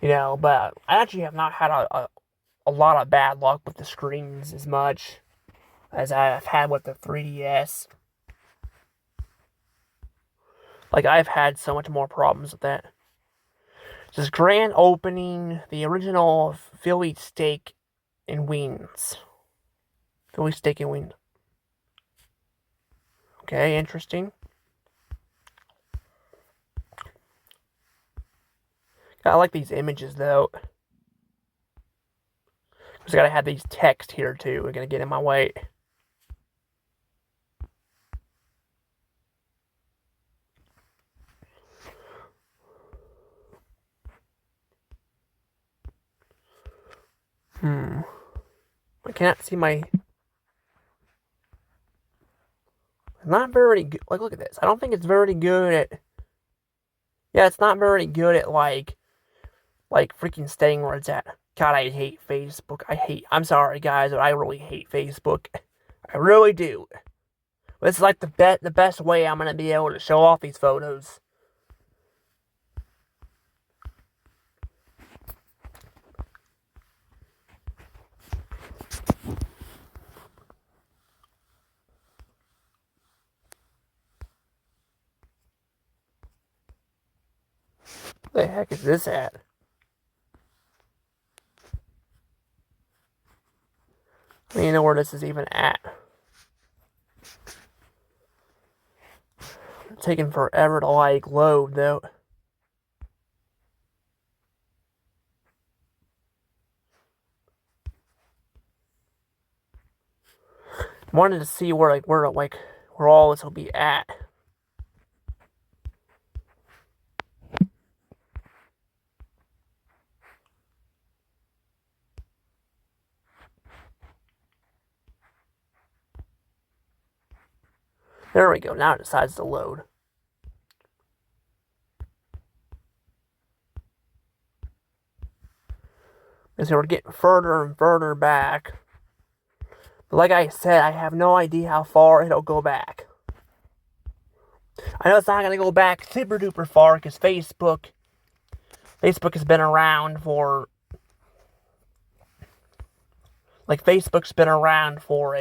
I actually have not had a lot of bad luck with the screens as much as I've had with the 3DS. Like, I've had so much more problems with that. This is grand opening, the original Philly steak and wings. Philly steak and wings. Okay, interesting. I like these images, though. Because I gotta have these text here, too. We're gonna get in my way. I cannot see my... Not very good. Like, look at this. I don't think it's very good at... Yeah, it's not very good at, like freaking staying where it's at. God, I hate Facebook. I'm sorry, guys, but I really hate Facebook. I really do. This is like the best way I'm going to be able to show off these photos. The heck is this at? I don't even know where this is even at. It's taking forever to load though. I wanted to see where all this will be at. There we go. Now it decides to load. So we're getting further and further back. But like I said, I have no idea how far it'll go back. I know it's not going to go back super duper far because Facebook has been around for... Facebook's been around for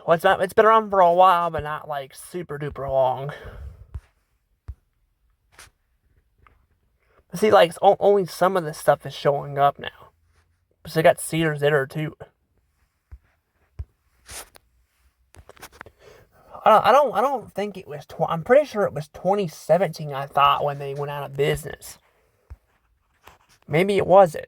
it's been around for a while, but not super duper long. But see, only some of this stuff is showing up now. So I got Sears there too. I don't think it was. I'm pretty sure it was 2017. I thought when they went out of business. Maybe it wasn't.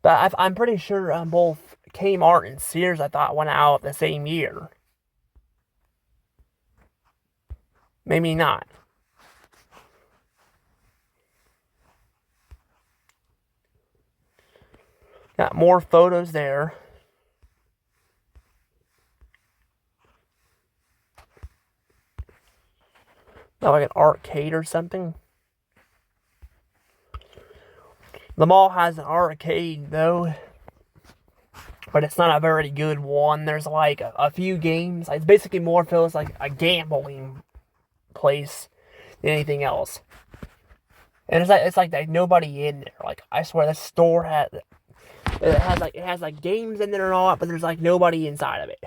But I'm pretty sure both Kmart and Sears, I thought, went out the same year. Maybe not. Got more photos there. Not like an arcade or something. The mall has an arcade, though. But it's not a very good one. There's like a few games. It's basically more feels like a gambling place than anything else. And it's like there's nobody in there. Like I swear, this store has like games in there and all that, but there's like nobody inside of it.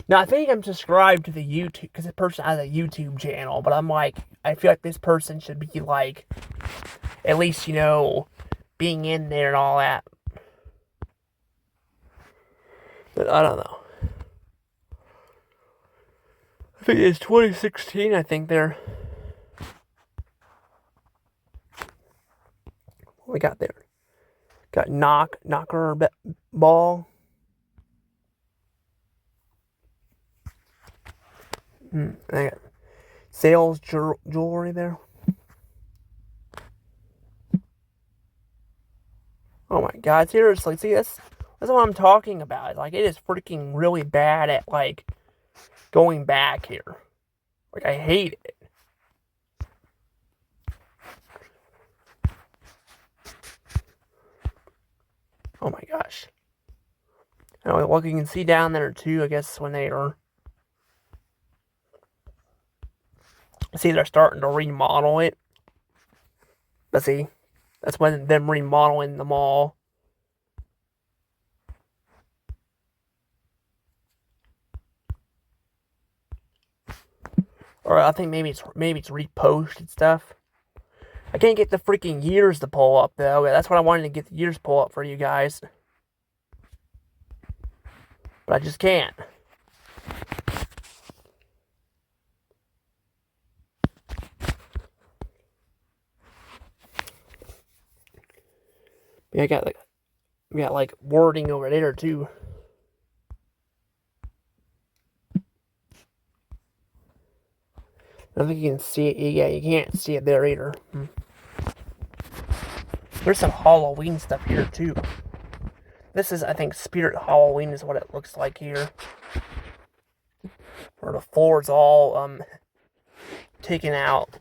Now I think I'm subscribed to the YouTube because this person has a YouTube channel, but I'm like I feel like this person should be like at least being in there and all that. But I don't know. I think it's 2016. I think they're. What we got there? Got knocker ball. I got sales jewelry there. Oh my god, seriously, see that's what I'm talking about. Like it is freaking really bad at like going back here. Like I hate it. Oh my gosh. And what you can see down there too, I guess when they are see they're starting to remodel it. But see, that's when them remodeling the mall. Or I think maybe it's reposted stuff. I can't get the freaking years to pull up though. That's what I wanted to get the years to pull up for you guys. But I just can't. Yeah, I got like wording over there too. I don't think you can see it. Yeah, you can't see it there either. There's some Halloween stuff here too. This is, I think, Spirit Halloween is what it looks like here. Where the floor's all taken out.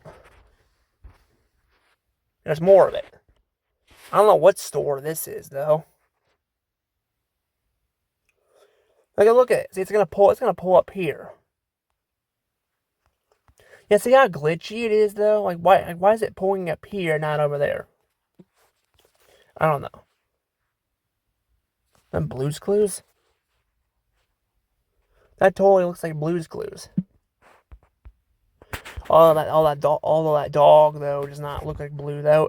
There's more of it. I don't know what store this is though. Like look at it. See, it's gonna pull up here. Yeah, see how glitchy it is though? Like why is it pulling up here, not over there? I don't know. And Blue's Clues? That totally looks like Blue's Clues. All that dog though does not look like Blue though.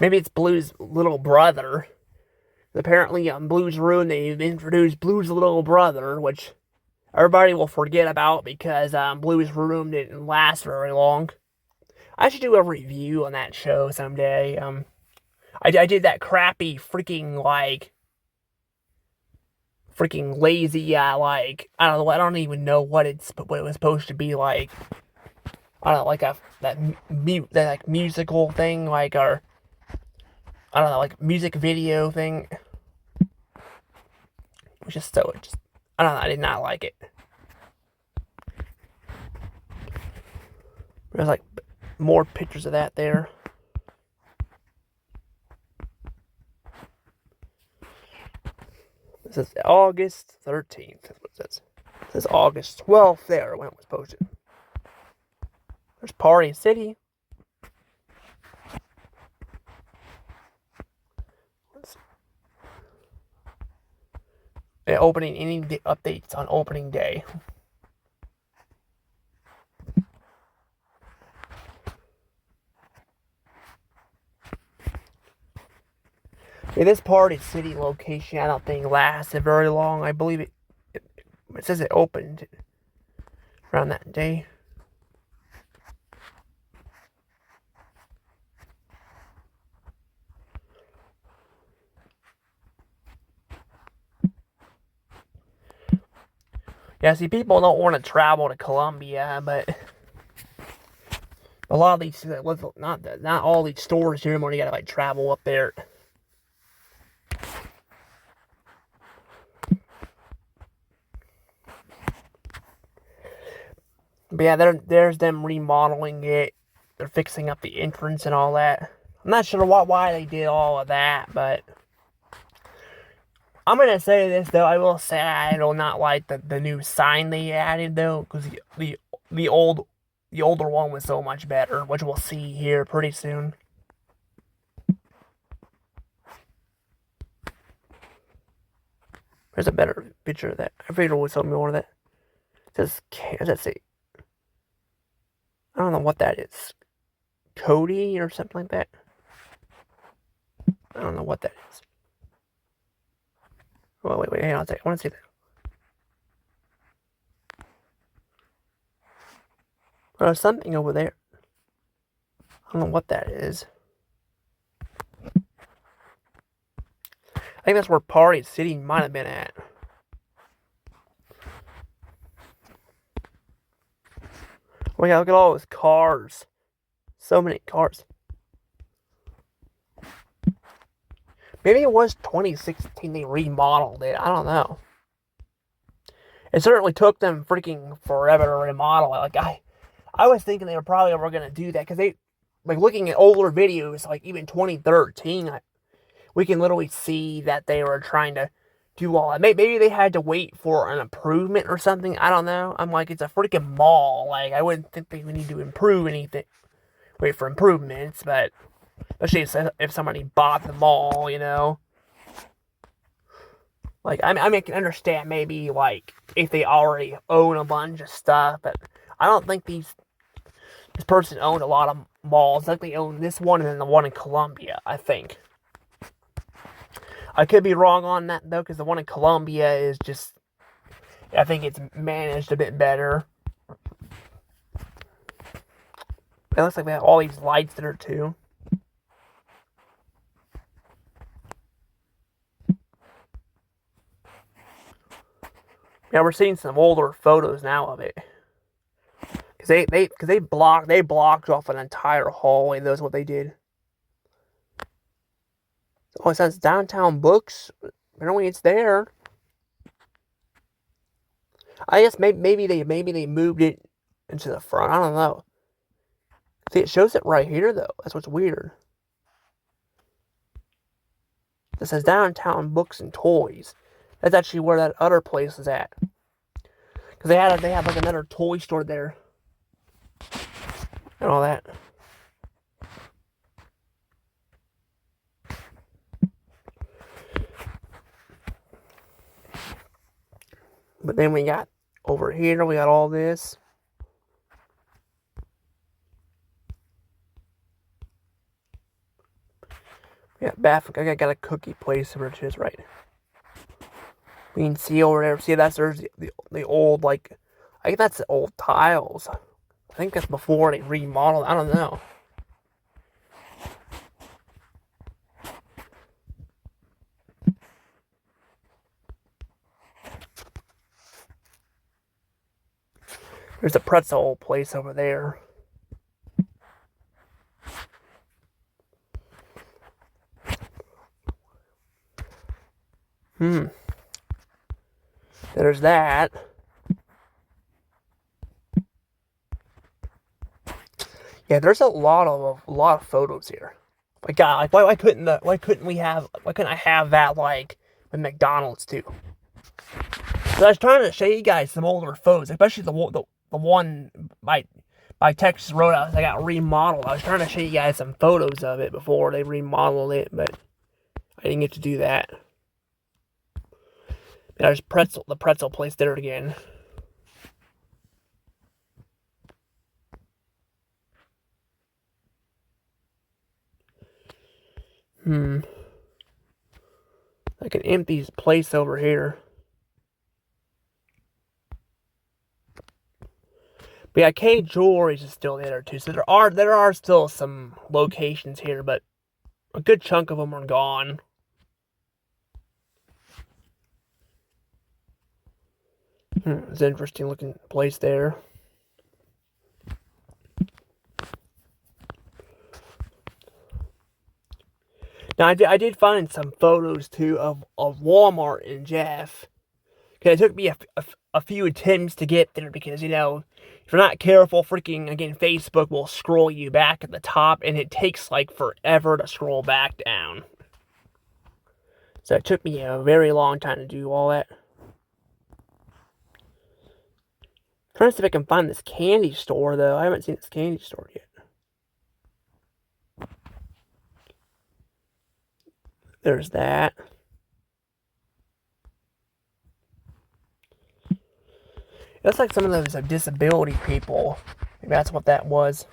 Maybe it's Blue's little brother. Apparently on Blue's Room they've introduced Blue's little brother, which everybody will forget about because Blue's Room didn't last very long. I should do a review on that show someday. I did that crappy freaking lazy I don't know. I don't even know what it was supposed to be like. I don't know, like that musical thing, or I don't know, like music video thing. It was I don't know. I did not like it. There's like more pictures of that there. This is August 13th. That's what it says. It says August 12th there when it was posted. There's Party City. Opening any updates on opening day. Yeah, this Party City location, I don't think lasted very long. I believe it says it opened around that day. Yeah, see, people don't want to travel to Columbia, but a lot of these, not all these stores here anymore. You gotta like travel up there. But yeah, there's them remodeling it. They're fixing up the entrance and all that. I'm not sure why they did all of that, but I'm gonna say this though. I will say I do not like the new sign they added though, because the old the older one was so much better, which we'll see here pretty soon. There's a better picture of that. I figured it would show me more of that. It says, does that say? I don't know what that is. Cody or something like that. I don't know what that is. Oh, wait, hang on a second. I want to see that. There's something over there. I don't know what that is. I think that's where Party City might have been at. Oh yeah, look at all those cars. So many cars. Maybe it was 2016 they remodeled it. I don't know. It certainly took them freaking forever to remodel it. Like I was thinking they were probably ever gonna do that because they, like looking at older videos, like even 2013, we can literally see that they were trying to do all that. Maybe they had to wait for an improvement or something. I don't know. I'm like, it's a freaking mall. Like I wouldn't think they would need to improve anything. Wait for improvements, but especially if somebody bought the mall, you know. Like, I mean, I can understand maybe, like, if they already own a bunch of stuff, but I don't think this person owned a lot of malls. I think they own this one and then the one in Columbia, I think. I could be wrong on that, though, because the one in Columbia is just, I think it's managed a bit better. It looks like they have all these lights there, too. Yeah, we're seeing some older photos now of it. Cause they blocked off an entire hallway. That's what they did. Oh, it says Downtown Books. Apparently, it's there. I guess maybe they moved it into the front. I don't know. See, it shows it right here though. That's what's weird. It says Downtown Books and Toys. That's actually where that other place is at. Cause they had like another toy store there. And all that. But then we got over here, we got all this. Yeah, Baffin. I got a cookie place over it is right. We can see over there. See, there's the old, like, I think that's the old tiles. I think that's before they remodeled. I don't know. There's a pretzel place over there. There's that. Yeah, there's a lot of photos here. My God, like why couldn't I have that like with McDonald's too? So I was trying to show you guys some older photos, especially the one by Texas Roadhouse that got remodeled. I was trying to show you guys some photos of it before they remodeled it, but I didn't get to do that. There's the pretzel place there again. Like an empty place over here. But yeah, K Jewelry's is still there too. So there are still some locations here, but a good chunk of them are gone. It's an interesting looking place there. Now I did find some photos too of Walmart in Jeff. Cause it took me a few attempts to get there because, you know, if you're not careful, freaking, again, Facebook will scroll you back at the top and it takes like forever to scroll back down. So it took me a very long time to do all that. Trying to see if I can find this candy store though. I haven't seen this candy store yet. There's that. That's like some of those disability people. Maybe that's what that was.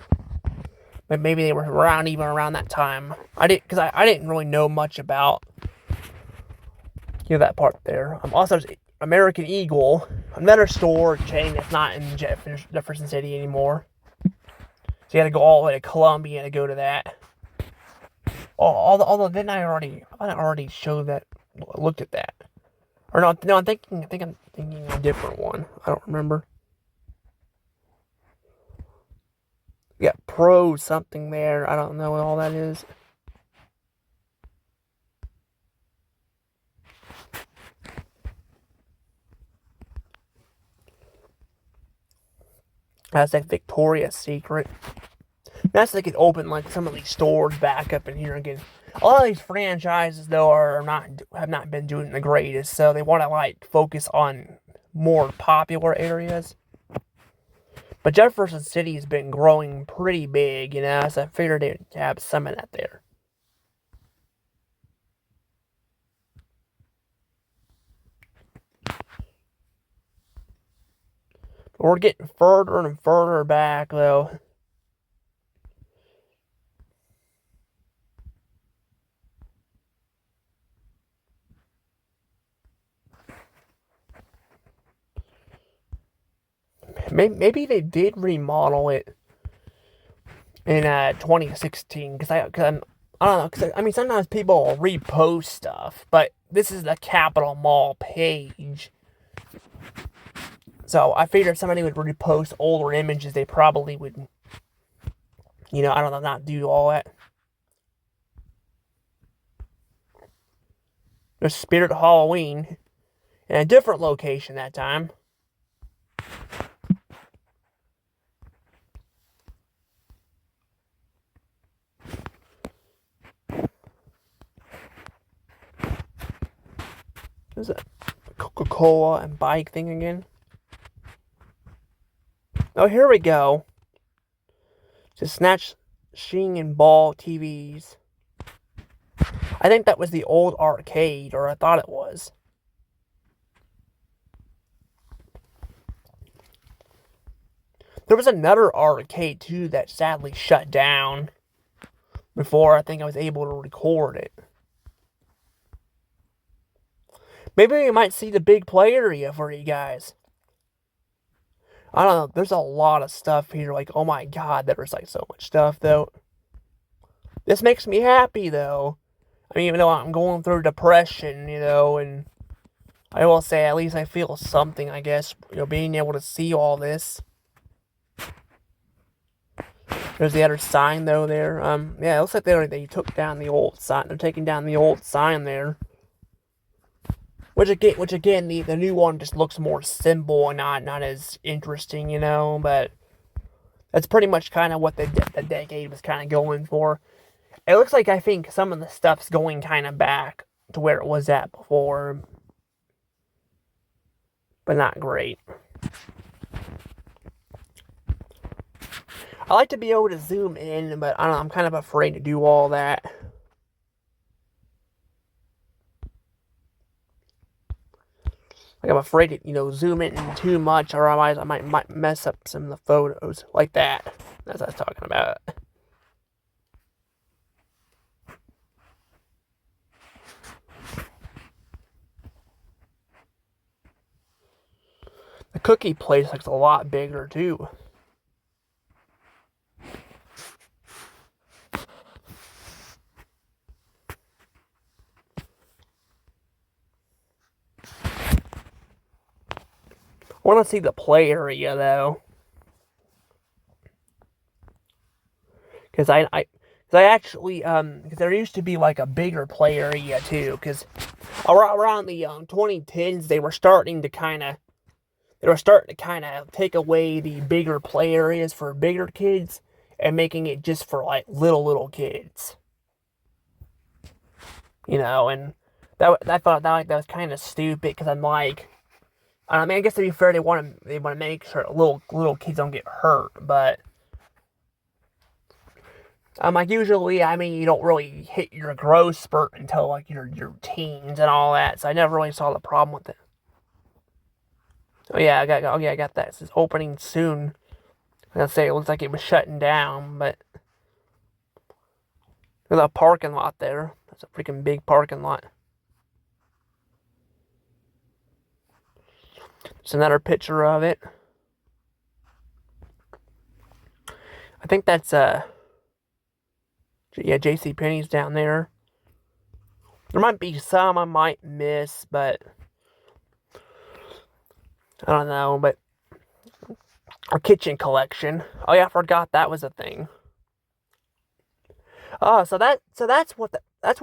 But maybe they were around even around that time. I didn't really know much about, you know, that part there. Also, there's American Eagle, another store chain that's not in Jefferson City anymore. So you had to go all the way to Columbia to go to that. Although didn't I already showed that, looked at that? Or no, I'm thinking a different one. I don't remember. You got Pro something there. I don't know what all that is. That's like Victoria's Secret. That's they could open like some of these stores back up in here again. A lot of these franchises though have not been doing the greatest, so they want to like focus on more popular areas. But Jefferson City has been growing pretty big, you know, so I figured they'd have some of that there. But we're getting further and further back though. Maybe they did remodel it in 2016 because I don't know, because I mean sometimes people will repost stuff, but this is the Capitol Mall page, so I figured if somebody would repost older images, they probably would, you know, I don't know, not do all that. There's Spirit Halloween in a different location that time. There's a Coca-Cola and bike thing again. Oh, here we go. Just snatching and ball TVs. I think that was the old arcade, or I thought it was. There was another arcade too that sadly shut down before I think I was able to record it. Maybe we might see the big play area for you guys. I don't know. There's a lot of stuff here. Like, oh my god, there's like so much stuff though. This makes me happy though. I mean, even though I'm going through depression, you know, and I will say at least I feel something, I guess, you know, being able to see all this. There's the other sign though there. Yeah, it looks like they took down the old sign. They're taking down the old sign there. Which again, the new one just looks more simple and not as interesting, you know. But that's pretty much kind of what the decade was kind of going for. It looks like I think some of the stuff's going kind of back to where it was at before, but not great. I like to be able to zoom in, but I don't know, I'm kind of afraid to do all that. Like I'm afraid to, you know, zoom in too much, or otherwise I might mess up some of the photos like that. That's what I was talking about. cookie place looks a lot bigger too. I want to see the play area though, because I actually because there used to be like a bigger play area too, because around the 2010s they were starting to kind of take away the bigger play areas for bigger kids and making it just for like little kids, you know, and I thought that was kind of stupid because I'm like. I mean, I guess to be fair, they want to make sure little kids don't get hurt, but like usually, I mean, you don't really hit your growth spurt until like your teens and all that, so I never really saw the problem with it. Oh yeah, I got that. It says opening soon. I was gonna say it looks like it was shutting down, but there's a parking lot there. That's a freaking big parking lot. It's another picture of it. I think that's JCPenney's down there. There might be some I might miss, but I don't know. But our kitchen collection. Oh yeah, I forgot that was a thing. Oh, so that's what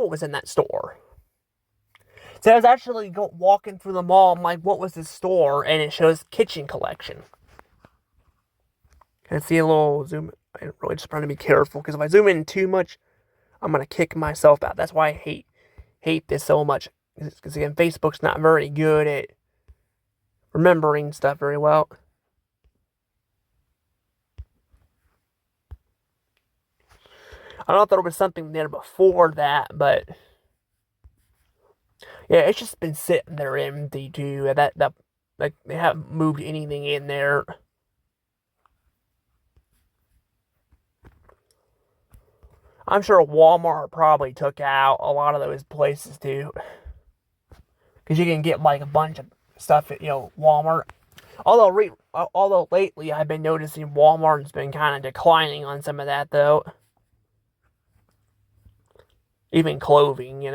was in that store. So I was actually walking through the mall. I'm like, what was this store? And it shows kitchen collection. Can I see a little zoom? I'm really just trying to be careful because if I zoom in too much, I'm gonna kick myself out. That's why I hate this so much. Because again, Facebook's not very good at remembering stuff very well. I don't know if there was something there before that, but yeah, it's just been sitting there empty too. That like they haven't moved anything in there. I'm sure Walmart probably took out a lot of those places too, because you can get like a bunch of stuff at Walmart. Although lately I've been noticing Walmart's been kind of declining on some of that though. Even clothing,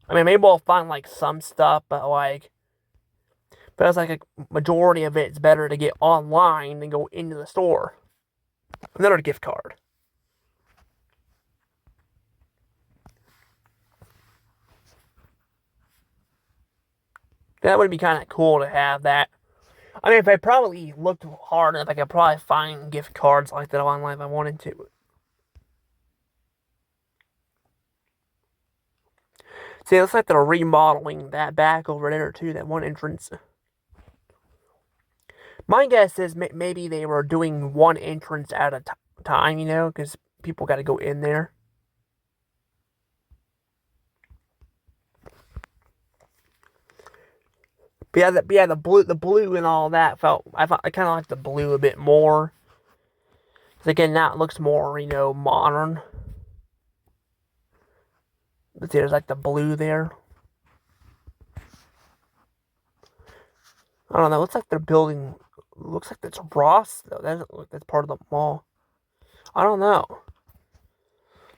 I mean, maybe we'll find like some stuff, but it's like a majority of it's better to get online than go into the store. Another gift card. That would be kind of cool to have that. I mean, if I probably looked hard enough, I could probably find gift cards like that online if I wanted to. See, it looks like they're remodeling that back over there too, that one entrance. My guess is maybe they were doing one entrance at a time, because people got to go in there. But yeah, the blue and all that I kind of like the blue a bit more. Because again, now it looks more, modern. But see, there's like the blue there. I don't know. It looks like they're building. Looks like that's Ross though. That doesn't look. That's part of the mall. I don't know.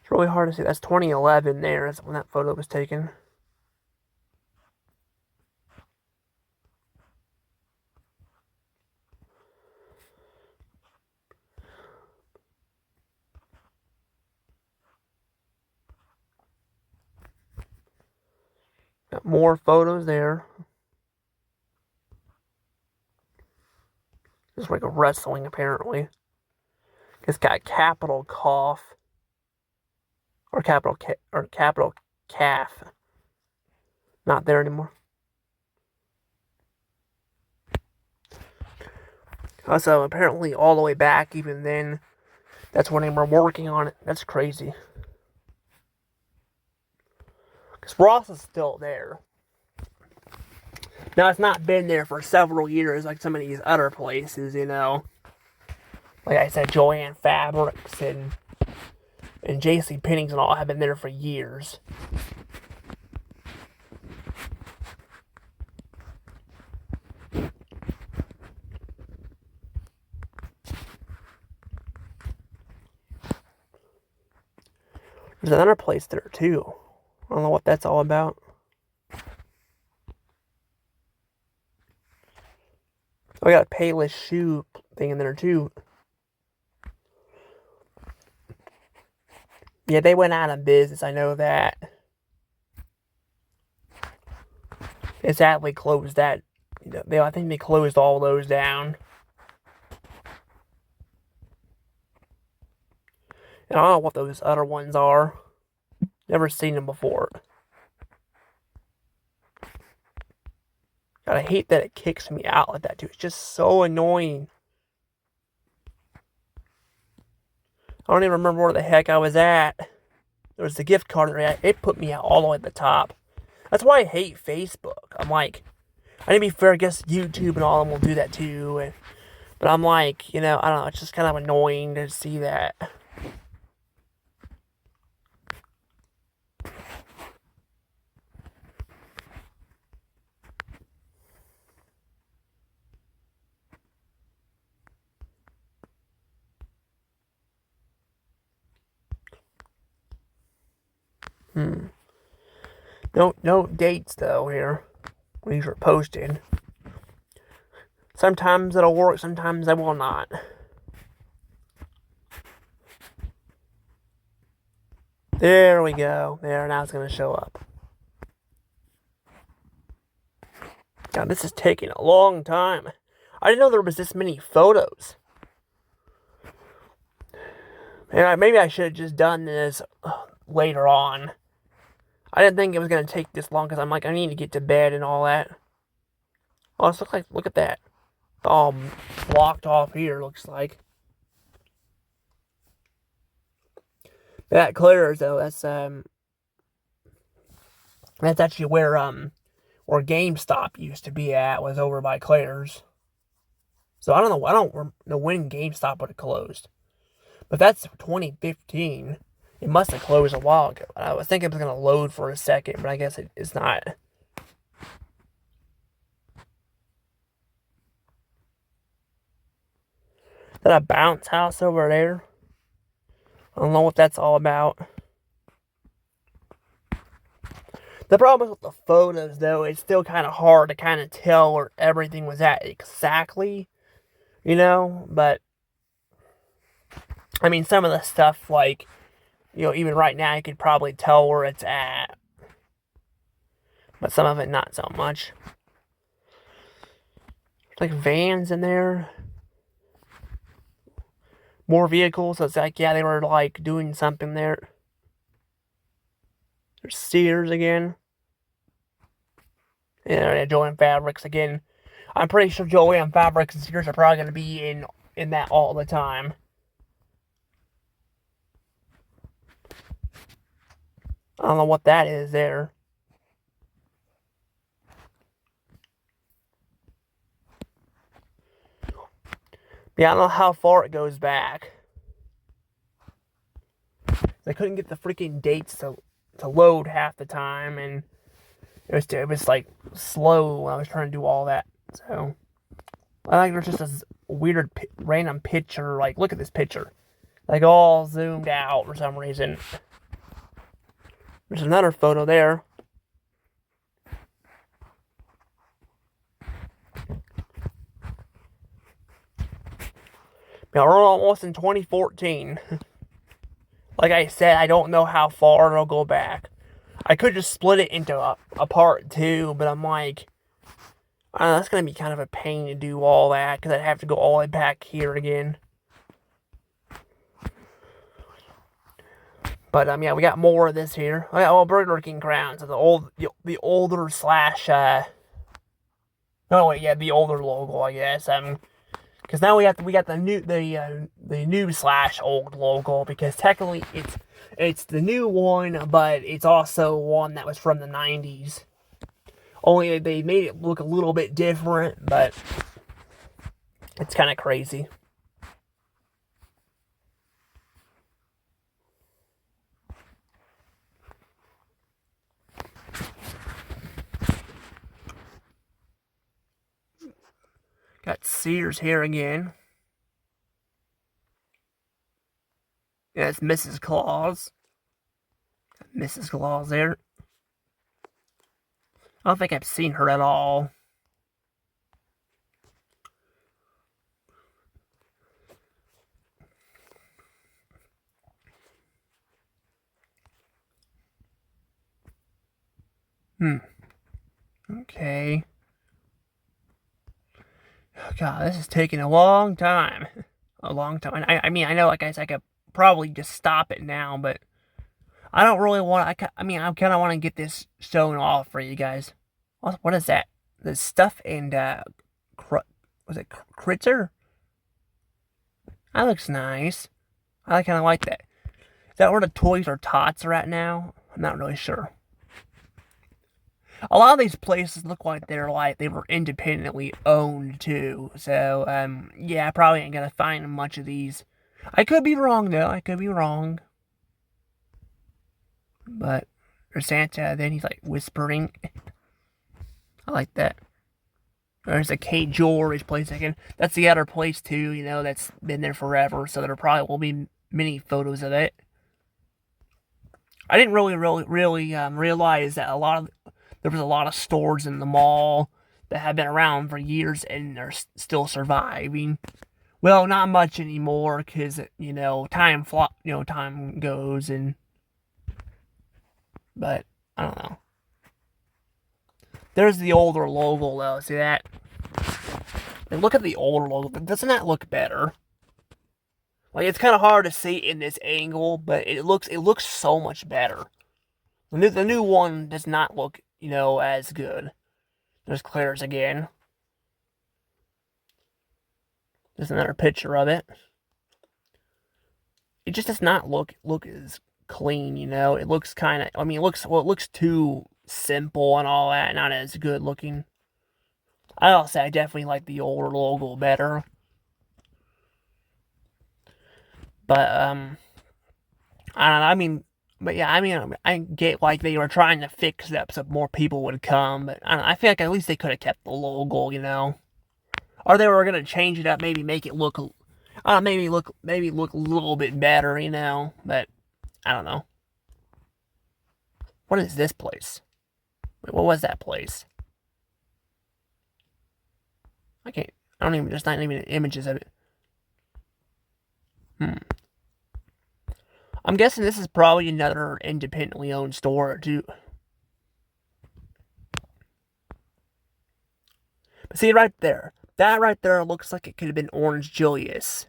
It's really hard to see. That's 2011. That's when that photo was taken. Got more photos there. Just like a wrestling, apparently. It's got capital cough. Or capital calf. Not there anymore. Also, apparently all the way back, even then, that's when they were working on it. That's crazy. Because Ross is still there. Now, it's not been there for several years like some of these other places, Like I said, Joann Fabrics and JCPenney's and all have been there for years. There's another place there too. I don't know what that's all about. We got a Payless shoe thing in there too. Yeah, they went out of business. I know that. They sadly closed that. I think they closed all those down. And I don't know what those other ones are. Never seen them before. God, I hate that it kicks me out like that too. It's just so annoying. I don't even remember where the heck I was at. There was the gift card area. It put me out all the way at the top. That's why I hate Facebook. I'm like, I need to be fair, I guess YouTube and all of them will do that too. But I'm like, I don't know, it's just kind of annoying to see that. No dates though here. When these are posted. Sometimes it'll work, sometimes it will not. There we go. There, now it's going to show up. God, this is taking a long time. I didn't know there was this many photos. And maybe I should have just done this later on. I didn't think it was going to take this long because I'm like, I need to get to bed and all that. Oh, this looks like, look at that. It's all blocked off here, looks like. That Claire's though, that's actually where GameStop used to be at, was over by Claire's. So I don't know when GameStop would have closed. But that's 2015. It must have closed a while ago. I was thinking it was going to load for a second, but I guess it's not. Is that a bounce house over there? I don't know what that's all about. The problem with the photos, though, it's still kind of hard to kind of tell where everything was at exactly, but, I mean, some of the stuff, like, even right now, you could probably tell where it's at, but some of it not so much. There's, like, vans in there. More vehicles, so it's like, yeah, they were, like, doing something there. There's Sears again. Yeah, Joann Fabrics again. I'm pretty sure Joann Fabrics and Sears are probably going to be in that all the time. I don't know what that is there. Yeah, I don't know how far it goes back. I couldn't get the freaking dates to load half the time, and it was like slow when I was trying to do all that. So I think there's just this weird random picture. Like, look at this picture, like all zoomed out for some reason. There's another photo there. Now we're almost in 2014. Like I said, I don't know how far it'll go back. I could just split it into a part two, but I'm like, that's going to be kind of a pain to do all that, because I'd have to go all the way back here again. But, yeah, we got more of this here. Oh, Burger King Crown. So the older slash, the older logo, I guess. Because now we got the new slash old logo, because technically it's the new one, but it's also one that was from the 90s. Only they made it look a little bit different, but it's kind of crazy. Got Sears here again. Yeah, it's Mrs. Claus. Mrs. Claus there. I don't think I've seen her at all. Okay. Oh, God, this is taking a long time. A long time. I mean, I know, like I said, I could probably just stop it now, but I don't really want. I mean, I kind of want to get this shown off for you guys. What is that? The stuff and was it Critter? That looks nice. I kind of like that. Is that where the Toys or Tots are at now? I'm not really sure. A lot of these places look like they were independently owned too. So yeah, I probably ain't gonna find much of these. I could be wrong though. I could be wrong. But there's Santa. Then he's like whispering. I like that. There's a Kate Jewelry's place again. That's the other place too. You know, that's been there forever. So there probably will be many photos of it. I didn't really realize that there was a lot of stores in the mall that have been around for years and are still surviving. Well, not much anymore because time goes and. But I don't know. There's the older logo though. See that? And look at the older logo. Doesn't that look better? Like it's kind of hard to see in this angle, but it looks so much better. The new one does not look, as good. There's Claire's again. There's another picture of it. It just does not look as clean, It looks kind of. I mean, it looks too simple and all that, not as good looking. I'll say I definitely like the older logo better. But I don't know. I mean, but yeah, I mean, I get like they were trying to fix it up so more people would come, but I don't know, I feel like at least they could have kept the logo, or they were gonna change it up, maybe make it look, maybe look a little bit better, But I don't know. What is this place? Wait, what was that place? I can't. I don't even. There's not even images of it. I'm guessing this is probably another independently owned store too. But see right there. That right there looks like it could have been Orange Julius.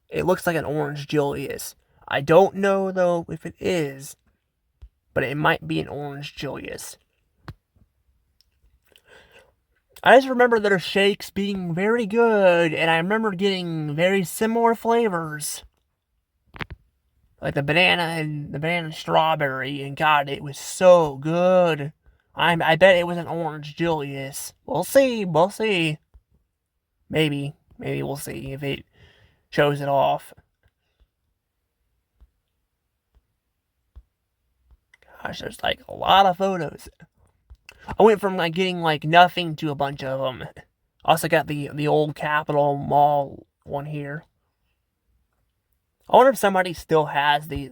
It looks like an Orange Julius. I don't know though if it is, but it might be an Orange Julius. I just remember their shakes being very good, and I remember getting very similar flavors. Like the banana and strawberry, and God, it was so good. I bet it was an Orange Julius. We'll see. Maybe we'll see if it shows it off. Gosh, there's like a lot of photos. I went from like getting like nothing to a bunch of them. Also got the old Capitol Mall one here. I wonder if somebody still has if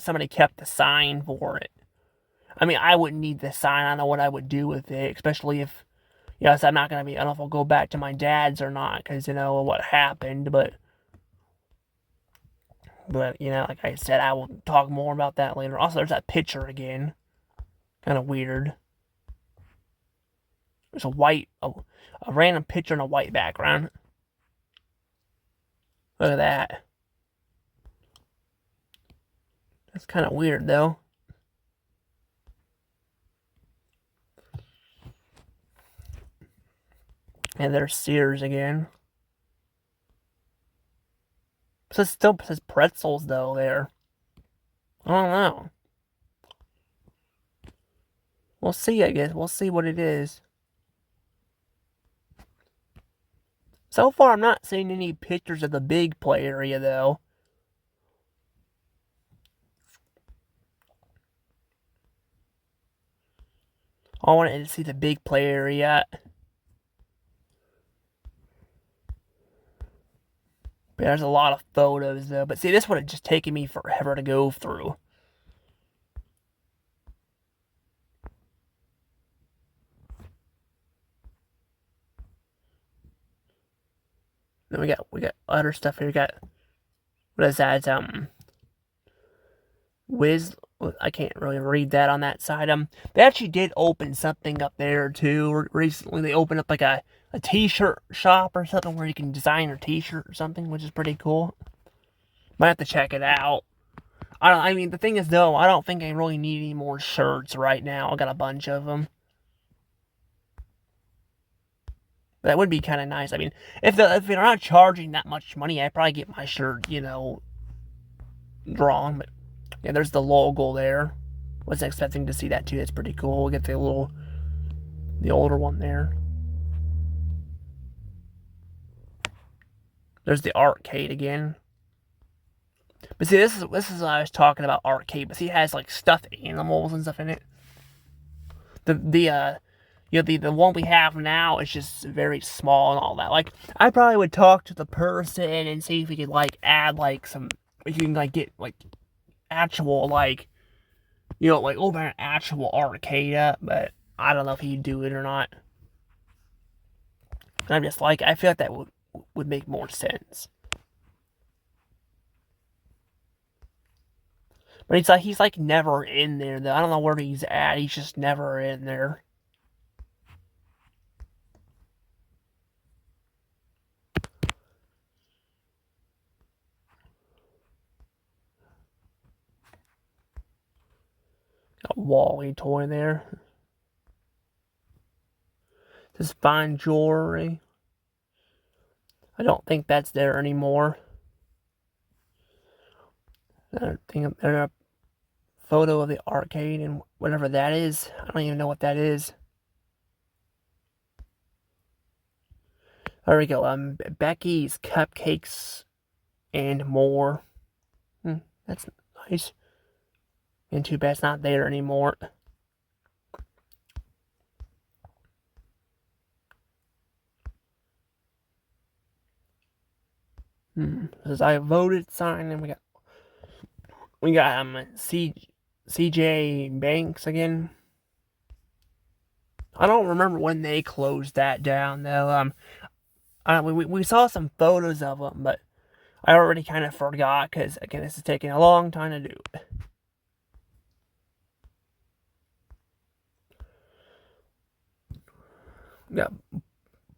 somebody kept the sign for it. I mean, I wouldn't need the sign. I don't know what I would do with it, especially if, yes, I'm not gonna be. I don't know if I'll go back to my dad's or not, because what happened. But like I said, I will talk more about that later. Also, there's that picture again. Kind of weird. There's a random picture in a white background. Look at that. That's kind of weird, though. And there's Sears again. It still says pretzels, though, there. I don't know. We'll see, I guess. We'll see what it is. So far, I'm not seeing any pictures of the big play area, though. I wanted to see the big play area. But there's a lot of photos though. But see, this would have just taken me forever to go through. Then we got other stuff here. We got, what is that? Wiz. I can't really read that on that side. They actually did open something up there too recently. They opened up like a t-shirt shop or something where you can design your t-shirt or something, which is pretty cool. Might have to check it out. I mean, the thing is though, I don't think I really need any more shirts right now. I got a bunch of them. That would be kind of nice. I mean, if they're not charging that much money, I'd probably get my shirt, drawn. But yeah, there's the logo there. Wasn't expecting to see that too. That's pretty cool. We'll get the older one there. There's the arcade again. But see, this is what I was talking about, arcade. But see, it has like stuffed animals and stuff in it. The one we have now is just very small and all that. Like, I probably would talk to the person and see if we could like add like some, if you can like get like actual like, like open an actual arcade up. But I don't know if he'd do it or not. And I'm just like, I feel like that would make more sense. But he's like never in there though. I don't know where he's at. He's just never in there. Got a Wally toy there. This fine jewelry. I don't think that's there anymore. Another thing, another photo of the arcade and whatever that is. I don't even know what that is. There we go. Becky's Cupcakes and More. That's nice. And too bad it's not there anymore. As I voted sign, and we got CJ Banks again. I don't remember when they closed that down though. We saw some photos of them, but I already kind of forgot because again, this is taking a long time to do. Got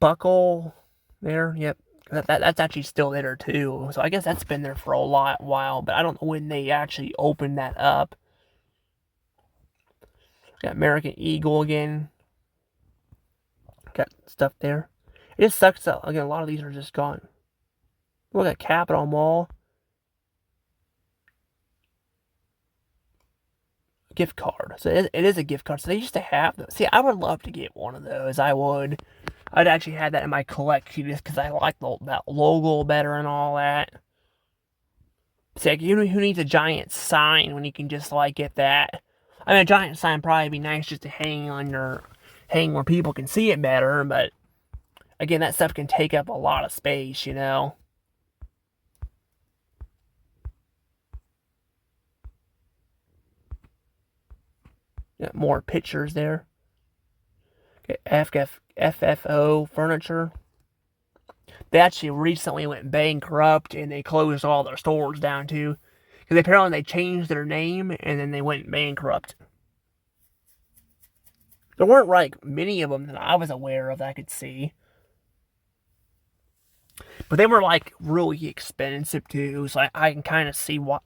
Buckle there. Yep. That's actually still there too. So I guess that's been there for a while, but I don't know when they actually opened that up. Got American Eagle again. Got stuff there. It just sucks that again a lot of these are just gone. Look at Capitol Mall. Gift card. So it is a gift card. So they used to have those. See, I would love to get one of those. I would. I'd actually had that in my collection just because I like that logo better and all that. See, like, who needs a giant sign when you can just like get that? I mean, a giant sign probably be nice just to hang where people can see it better. But again, that stuff can take up a lot of space, Got more pictures there. Okay, FFO Furniture. They actually recently went bankrupt and they closed all their stores down too. Because apparently they changed their name and then they went bankrupt. There weren't like many of them that I was aware of that I could see. But they were like really expensive too. So I can kind of see what.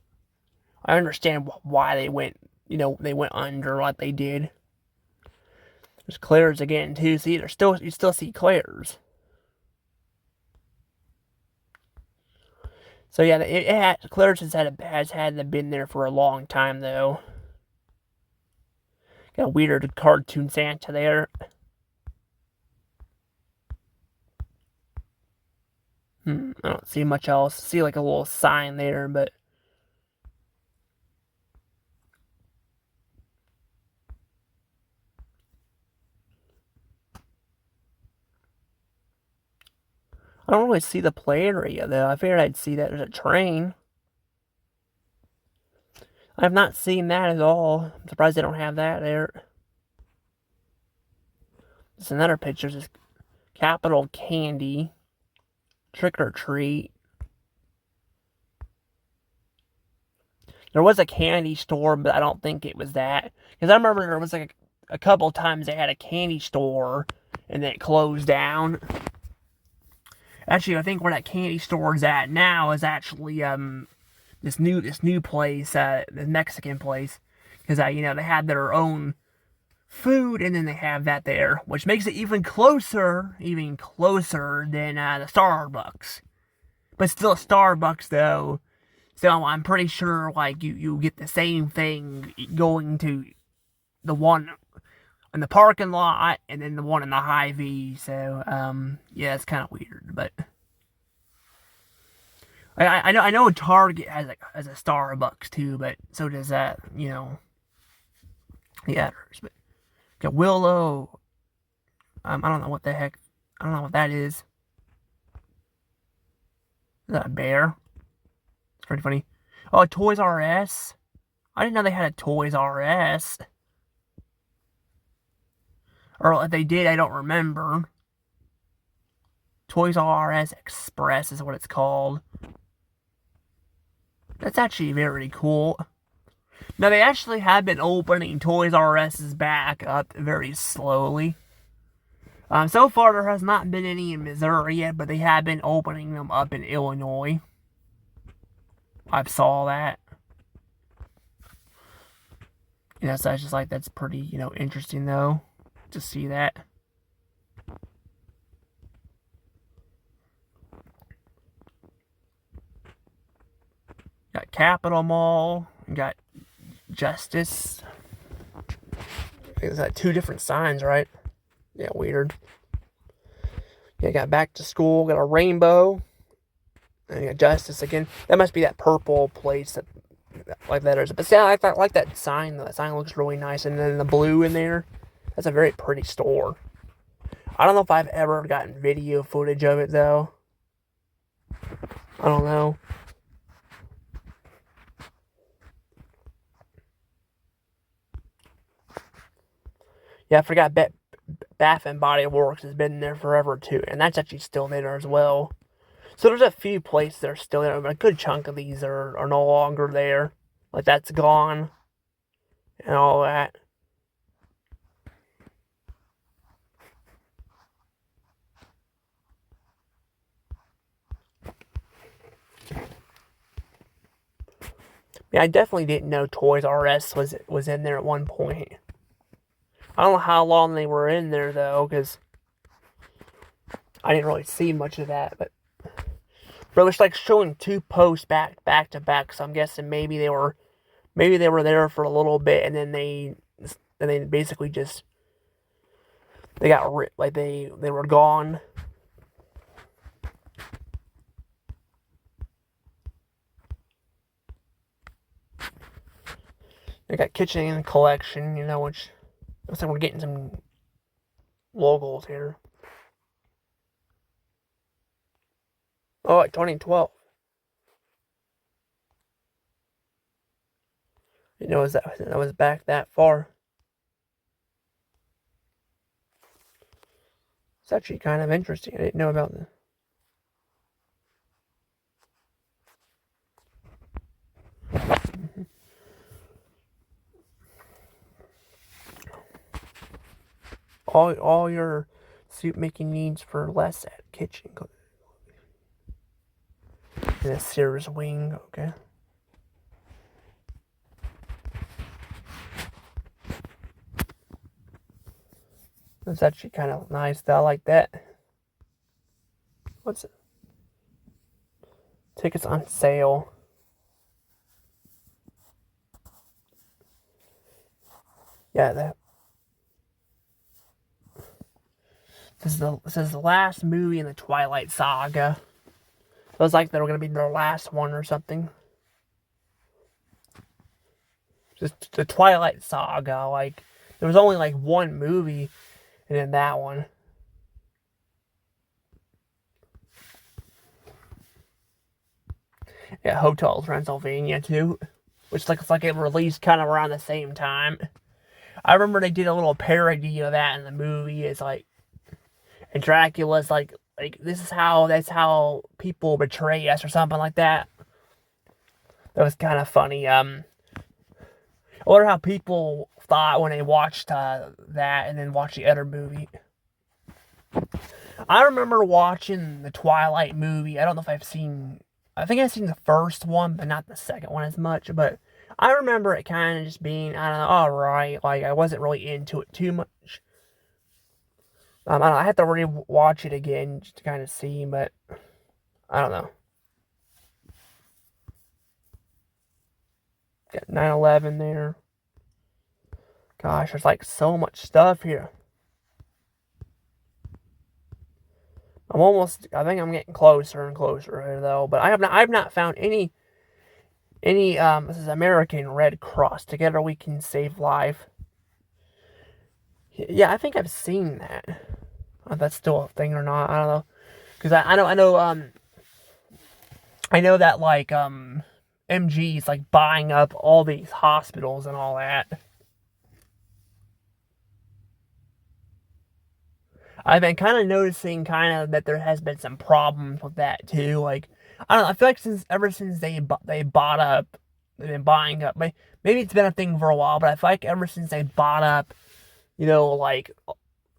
I understand why they went, they went under like they did. There's Claire's again too. See, you still see Claire's. So yeah, Claire's has had been there for a long time though. Got a weird cartoon Santa there. I don't see much else. See like a little sign there, but I don't really see the play area, though. I figured I'd see that there's a train. I have not seen that at all. I'm surprised they don't have that there. There's another picture. This Capital Candy. Trick or Treat. There was a candy store, but I don't think it was that. Because I remember there was like a couple times they had a candy store and then it closed down. Actually, I think where that candy store is at now is actually this new place, the Mexican place, because they had their own food and then they have that there, which makes it even closer than the Starbucks. But still, a Starbucks though. So I'm pretty sure like you get the same thing going to the one in the parking lot and then the one in the Hy-Vee. So yeah, it's kind of weird, but I know Target has a Starbucks too, but so does that, the others. But got Willow. I don't know what the heck. I don't know what that is. Is that a bear? It's pretty funny. Oh, Toys R Us. I didn't know they had a Toys R Us. Or if they did, I don't remember. Toys R Us Express is what it's called. That's actually very cool. Now, they actually have been opening Toys R Us's back up very slowly. So far, there has not been any in Missouri yet, but they have been opening them up in Illinois. I saw that. So I just like, that's pretty, interesting, though, to see that. Got Capitol Mall. Got Justice. Is that two different signs, right? Yeah, weird. Yeah, got Back to School. Got a rainbow. And you got Justice again. That must be that purple place that like letters. But see, I like that sign. That sign looks really nice. And then the blue in there. That's a very pretty store. I don't know if I've ever gotten video footage of it, though. I don't know. Yeah, I forgot Bath and Body Works has been there forever, too. And that's actually still there as well. So there's a few places that are still there, but a good chunk of these are no longer there. Like, that's gone. And all that. Yeah, I definitely didn't know Toys R Us was in there at one point. I don't know how long they were in there, though, because I didn't really see much of that, but it's like showing two posts back to back, so I'm guessing maybe they were there for a little bit, and then they basically just they got like they were gone. They got Kitchen Collection, which looks like we're getting some logos here. Oh, 2012. You know, that was back that far. It's actually kind of interesting. I didn't know about this. All your soup making needs for less at Kitchen. And a Sears wing, okay. That's actually kind of nice. I like that. What's it? Tickets on sale. Yeah, that. This is the last movie in the Twilight Saga. It was like they were gonna be their last one or something. Just the Twilight Saga, like there was only like one movie, and then that one. Yeah, Hotel Transylvania too, which looks like it released kind of around the same time. I remember they did a little parody of that in the movie. It's like, and Dracula's like that's how people betray us or something like that. That was kind of funny. I wonder how people thought when they watched that and then watched the other movie. I remember watching the Twilight movie. I don't know if I think I've seen the first one, but not the second one as much. But I remember it kind of just being, I don't know, alright. Like, I wasn't really into it too much. I have to re-watch it again just to kind of see, but I don't know. Got 9/11 there. Gosh, there's like so much stuff here. I think I'm getting closer and closer here though, but I've not found any, this is American Red Cross. Together we can save life. Yeah, I think I've seen that. If that's still a thing or not, I don't know. Because I know that like, MG's like buying up all these hospitals and all that. I've been kind of noticing kind of that there has been some problems with that too. Like, I don't know. I feel like ever since they bought up, they've been buying up. Maybe it's been a thing for a while, but I feel like ever since they bought up, like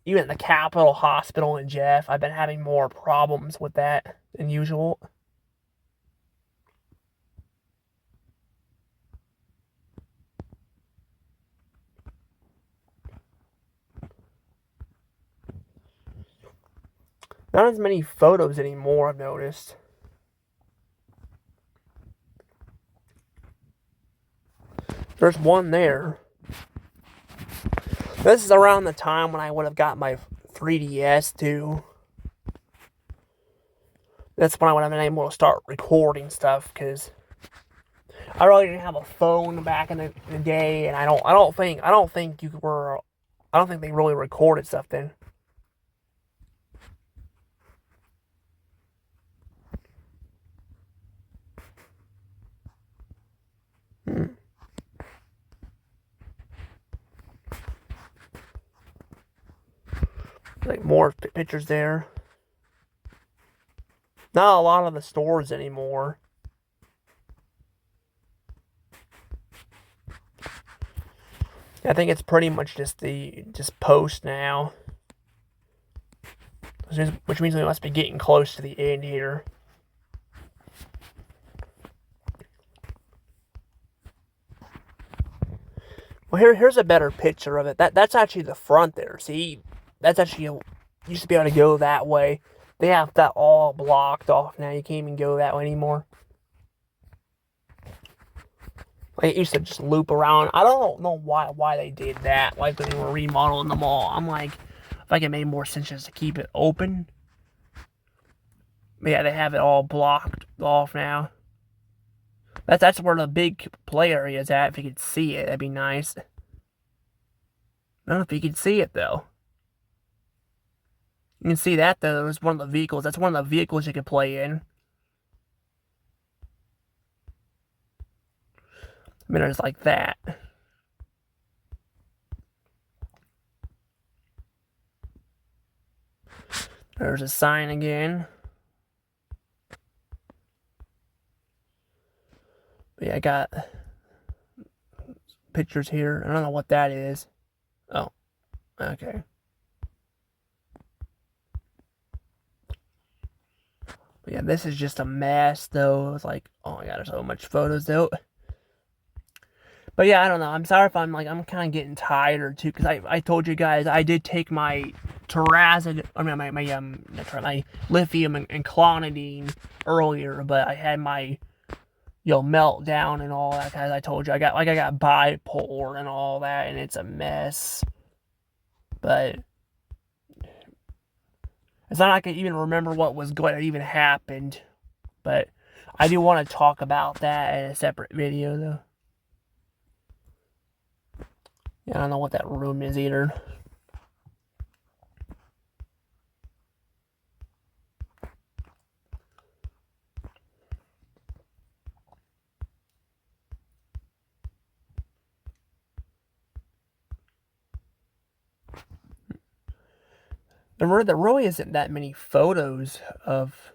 even the Capitol Hospital in Jeff, I've been having more problems with that than usual. Not as many photos anymore, I've noticed. There's one there. This is around the time when I would have got my 3DS too. That's when I would have been able to start recording stuff, because I really didn't have a phone back in the day, and I don't think they really recorded stuff then. Like more pictures there. Not a lot of the stores anymore. I think it's pretty much just post now, which means we must be getting close to the end here. Well, here's a better picture of it. That's actually the front there. See, that's actually used to be able to go that way. They have that all blocked off now. You can't even go that way anymore. Like, it used to just loop around. I don't know why they did that. Like, when they were remodeling the mall. I'm like, I think it made more sense just to keep it open. But yeah, they have it all blocked off now. That's where the big play area is at. If you could see it, that'd be nice. I don't know if you can see it, though. You can see that, though. It's one of the vehicles. That's one of the vehicles you can play in. I mean, it's like that. There's a sign again. But yeah, I got pictures here. I don't know what that is. Oh, okay. But yeah, this is just a mess, though. It's like, oh my god, there's so much photos, though. But yeah, I don't know. I'm sorry if I'm kind of getting tired too, because I told you guys I did take my Terrazid, I mean my lithium and clonidine earlier, but I had my meltdown and all that. As I told you, I got bipolar and all that, and it's a mess. But it's not like I even remember what even happened. But I do want to talk about that in a separate video, though. Yeah, I don't know what that room is either. There really isn't that many photos of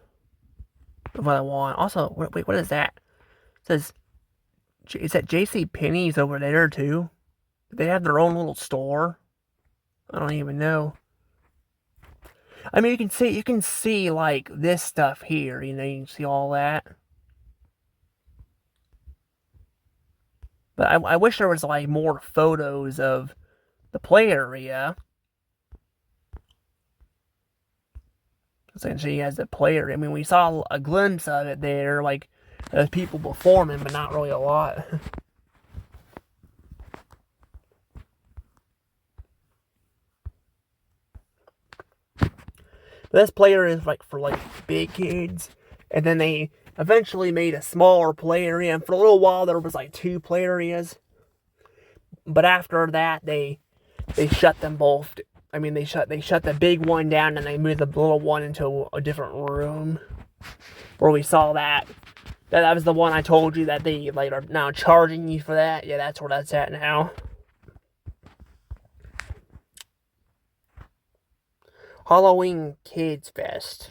what I want. Also, wait, what is that? It says, is that J.C. Penney's over there too? Do they have their own little store? I don't even know. I mean, you can see like this stuff here. You know, you can see all that. But I wish there was like more photos of the play area. Essentially, as a player, I mean, we saw a glimpse of it there, like there's people performing, but not really a lot. This player is like for like big kids, and then they eventually made a smaller play area. And for a little while, there was like two play areas, but after that, they shut them both. I mean, they shut the big one down, and they moved the little one into a different room where we saw that. That was the one I told you that they like are now charging you for that. Yeah, that's where that's at now. Halloween Kids Fest.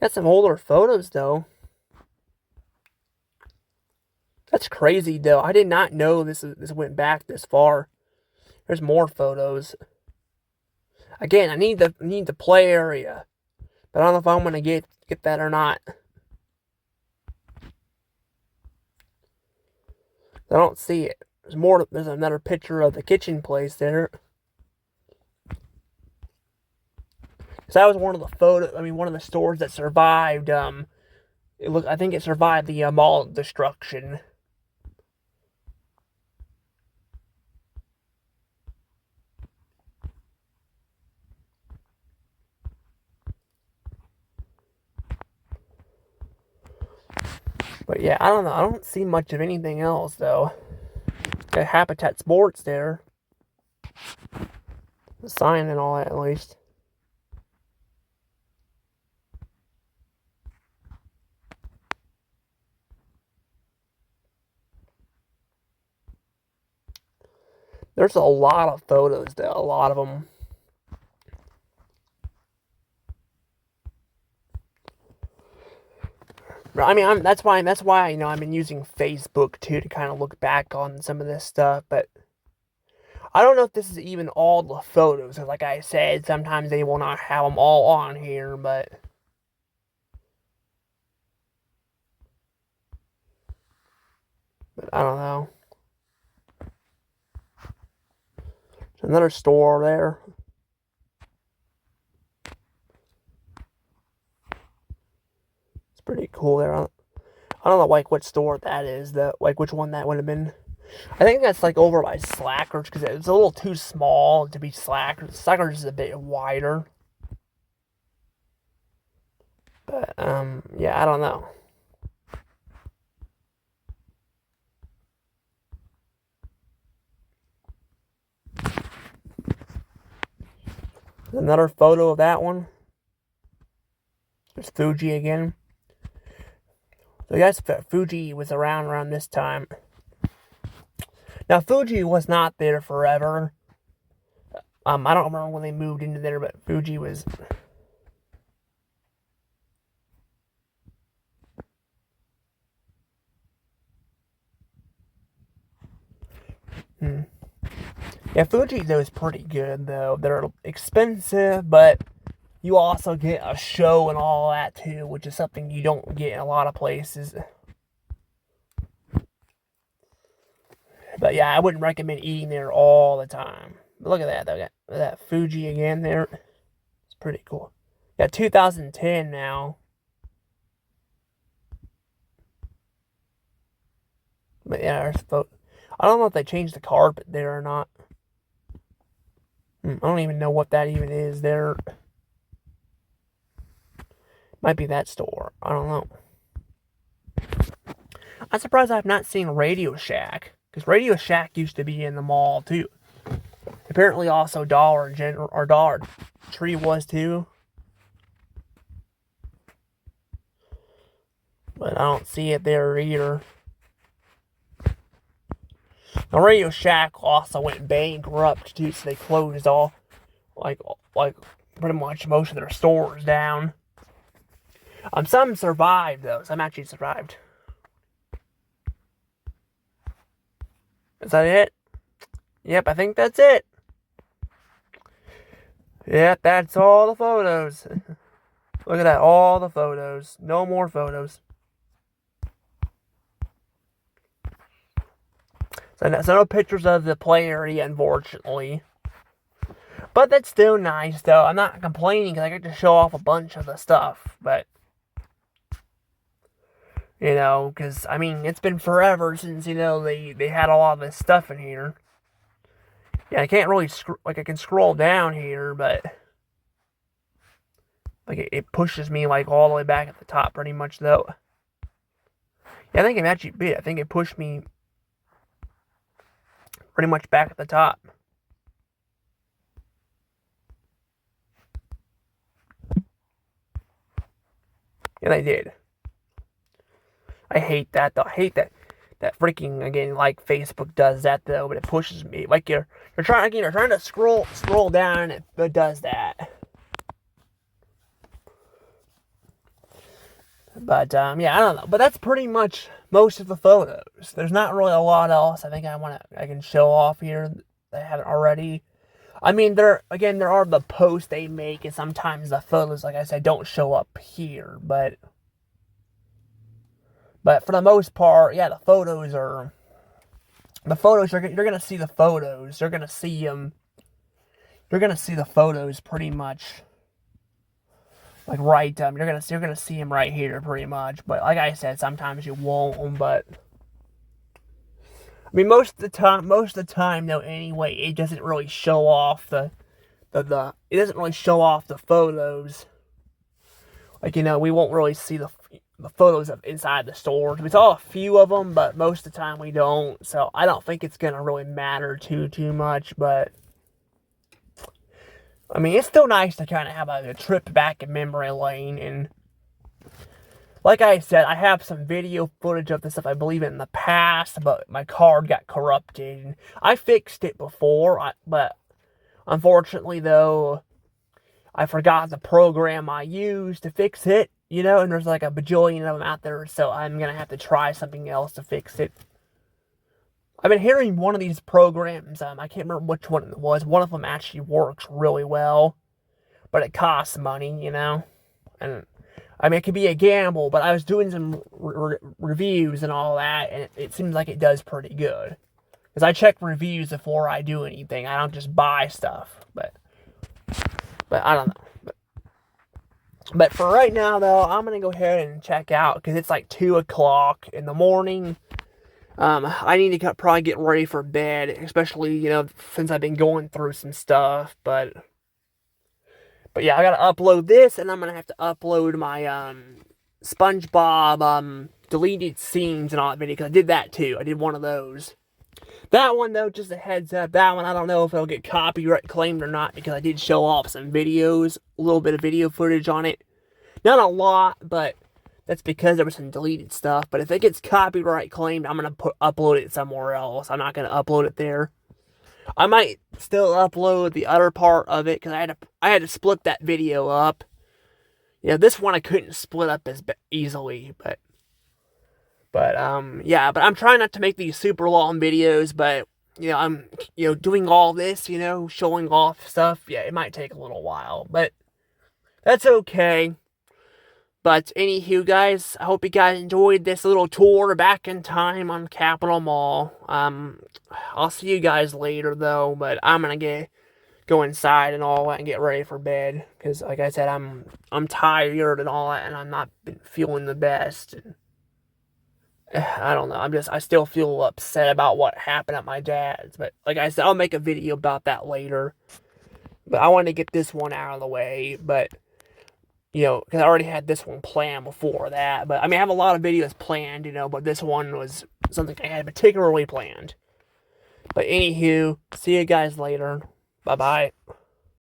Got some older photos though. That's crazy though. I did not know this went back this far. There's more photos. Again, I need the play area, but I don't know if I'm gonna get that or not. I don't see it. There's more. There's another picture of the kitchen place there. So that was one of the one of the stores that survived. I think it survived the mall destruction. But yeah, I don't know. I don't see much of anything else though. Got Habitat Sports there. The sign and all that at least. There's a lot of photos though. A lot of them. I mean, that's why I've been using Facebook too to kind of look back on some of this stuff. But I don't know if this is even all the photos. Like I said, sometimes they will not have them all on here, but I don't know. There's another store there. It's pretty cool there. I don't know like what store that is. Like which one that would have been. I think that's like over by Slackers because it's a little too small to be Slackers. Slackers is a bit wider. But yeah, I don't know. Another photo of that one. There's Fuji again. So I guess Fuji was around this time. Now Fuji was not there forever. I don't remember when they moved into there, but Fuji was. Yeah, Fuji though is pretty good though. They're expensive, but you also get a show and all that too, which is something you don't get in a lot of places. But yeah, I wouldn't recommend eating there all the time. But look at that though. Got that Fuji again there. It's pretty cool. Yeah, 2010 now. But yeah, I don't know if they changed the carpet there or not. I don't even know what that even is there. Might be that store. I don't know. I'm surprised I've not seen Radio Shack. Because Radio Shack used to be in the mall too. Apparently also Dollar Tree was too. But I don't see it there either. The Radio Shack also went bankrupt too, so they closed all, like pretty much most of their stores down. Some survived though. Some actually survived. Is that it? Yep, I think that's it. Yep, that's all the photos. Look at that, all the photos. No more photos. So no pictures of the play area, unfortunately. But that's still nice, though. I'm not complaining because I get to show off a bunch of the stuff. But, you know, because, I mean, it's been forever since, you know, they had a lot of this stuff in here. Yeah, I can't really, I can scroll down here, but, like, it pushes me, like, all the way back at the top, pretty much, though. Yeah, I think it actually did. I think it pushed me pretty much back at the top. Yeah, they did. I hate that, though. I hate that freaking, again, like Facebook does that, though, but it pushes me. Like, you're trying to scroll down, and it does that. But, yeah, I don't know. But that's pretty much most of the photos. There's not really a lot else I think I can show off here that I haven't already. I mean, there are the posts they make, and sometimes the photos, like I said, don't show up here, but for the most part, yeah, you're going to see the photos. You're going to see them. You're going to see the photos pretty much. Like right, you're gonna see them right here pretty much. But like I said, sometimes you won't. But I mean, most of the time though, anyway, it doesn't really show off it doesn't really show off the photos. Like, you know, we won't really see the photos of inside the stores. We saw a few of them, but most of the time we don't. So I don't think it's gonna really matter too much. But I mean, it's still nice to kind of have a trip back in memory lane. And like I said, I have some video footage of this stuff, I believe, in the past, but my card got corrupted. I fixed it before, but unfortunately, though, I forgot the program I used to fix it, you know, and there's like a bajillion of them out there, so I'm going to have to try something else to fix it. I've been hearing one of these programs, I can't remember which one it was. One of them actually works really well, but it costs money, you know. And I mean, it could be a gamble, but I was doing some reviews and all that, and it seems like it does pretty good. Because I check reviews before I do anything. I don't just buy stuff, but I don't know. But for right now, though, I'm going to go ahead and check out, because it's like 2 o'clock in the morning. I need to probably get ready for bed, especially, you know, since I've been going through some stuff, but yeah, I gotta upload this, and I'm gonna have to upload my, SpongeBob, deleted scenes and all that video, because I did that too. I did one of those. That one, though, just a heads up, that one, I don't know if it'll get copyright claimed or not, because I did show off some videos, a little bit of video footage on it. Not a lot, but that's because there was some deleted stuff. But if it gets copyright claimed, I'm going to upload it somewhere else. I'm not going to upload it there. I might still upload the other part of it, because I had to split that video up. You know, this one I couldn't split up as easily, but yeah, but I'm trying not to make these super long videos, but, you know, I'm, you know, doing all this, you know, showing off stuff. Yeah, it might take a little while, but that's okay. But anywho, guys, I hope you guys enjoyed this little tour back in time on Capitol Mall. I'll see you guys later, though, but I'm gonna go inside and all that and get ready for bed, because, like I said, I'm tired and all that, and I'm not been feeling the best. And, I don't know, I still feel upset about what happened at my dad's, but like I said, I'll make a video about that later. But I wanted to get this one out of the way, but, you know, because I already had this one planned before that. But, I mean, I have a lot of videos planned, you know, but this one was something I had particularly planned. But anywho, see you guys later. Bye-bye.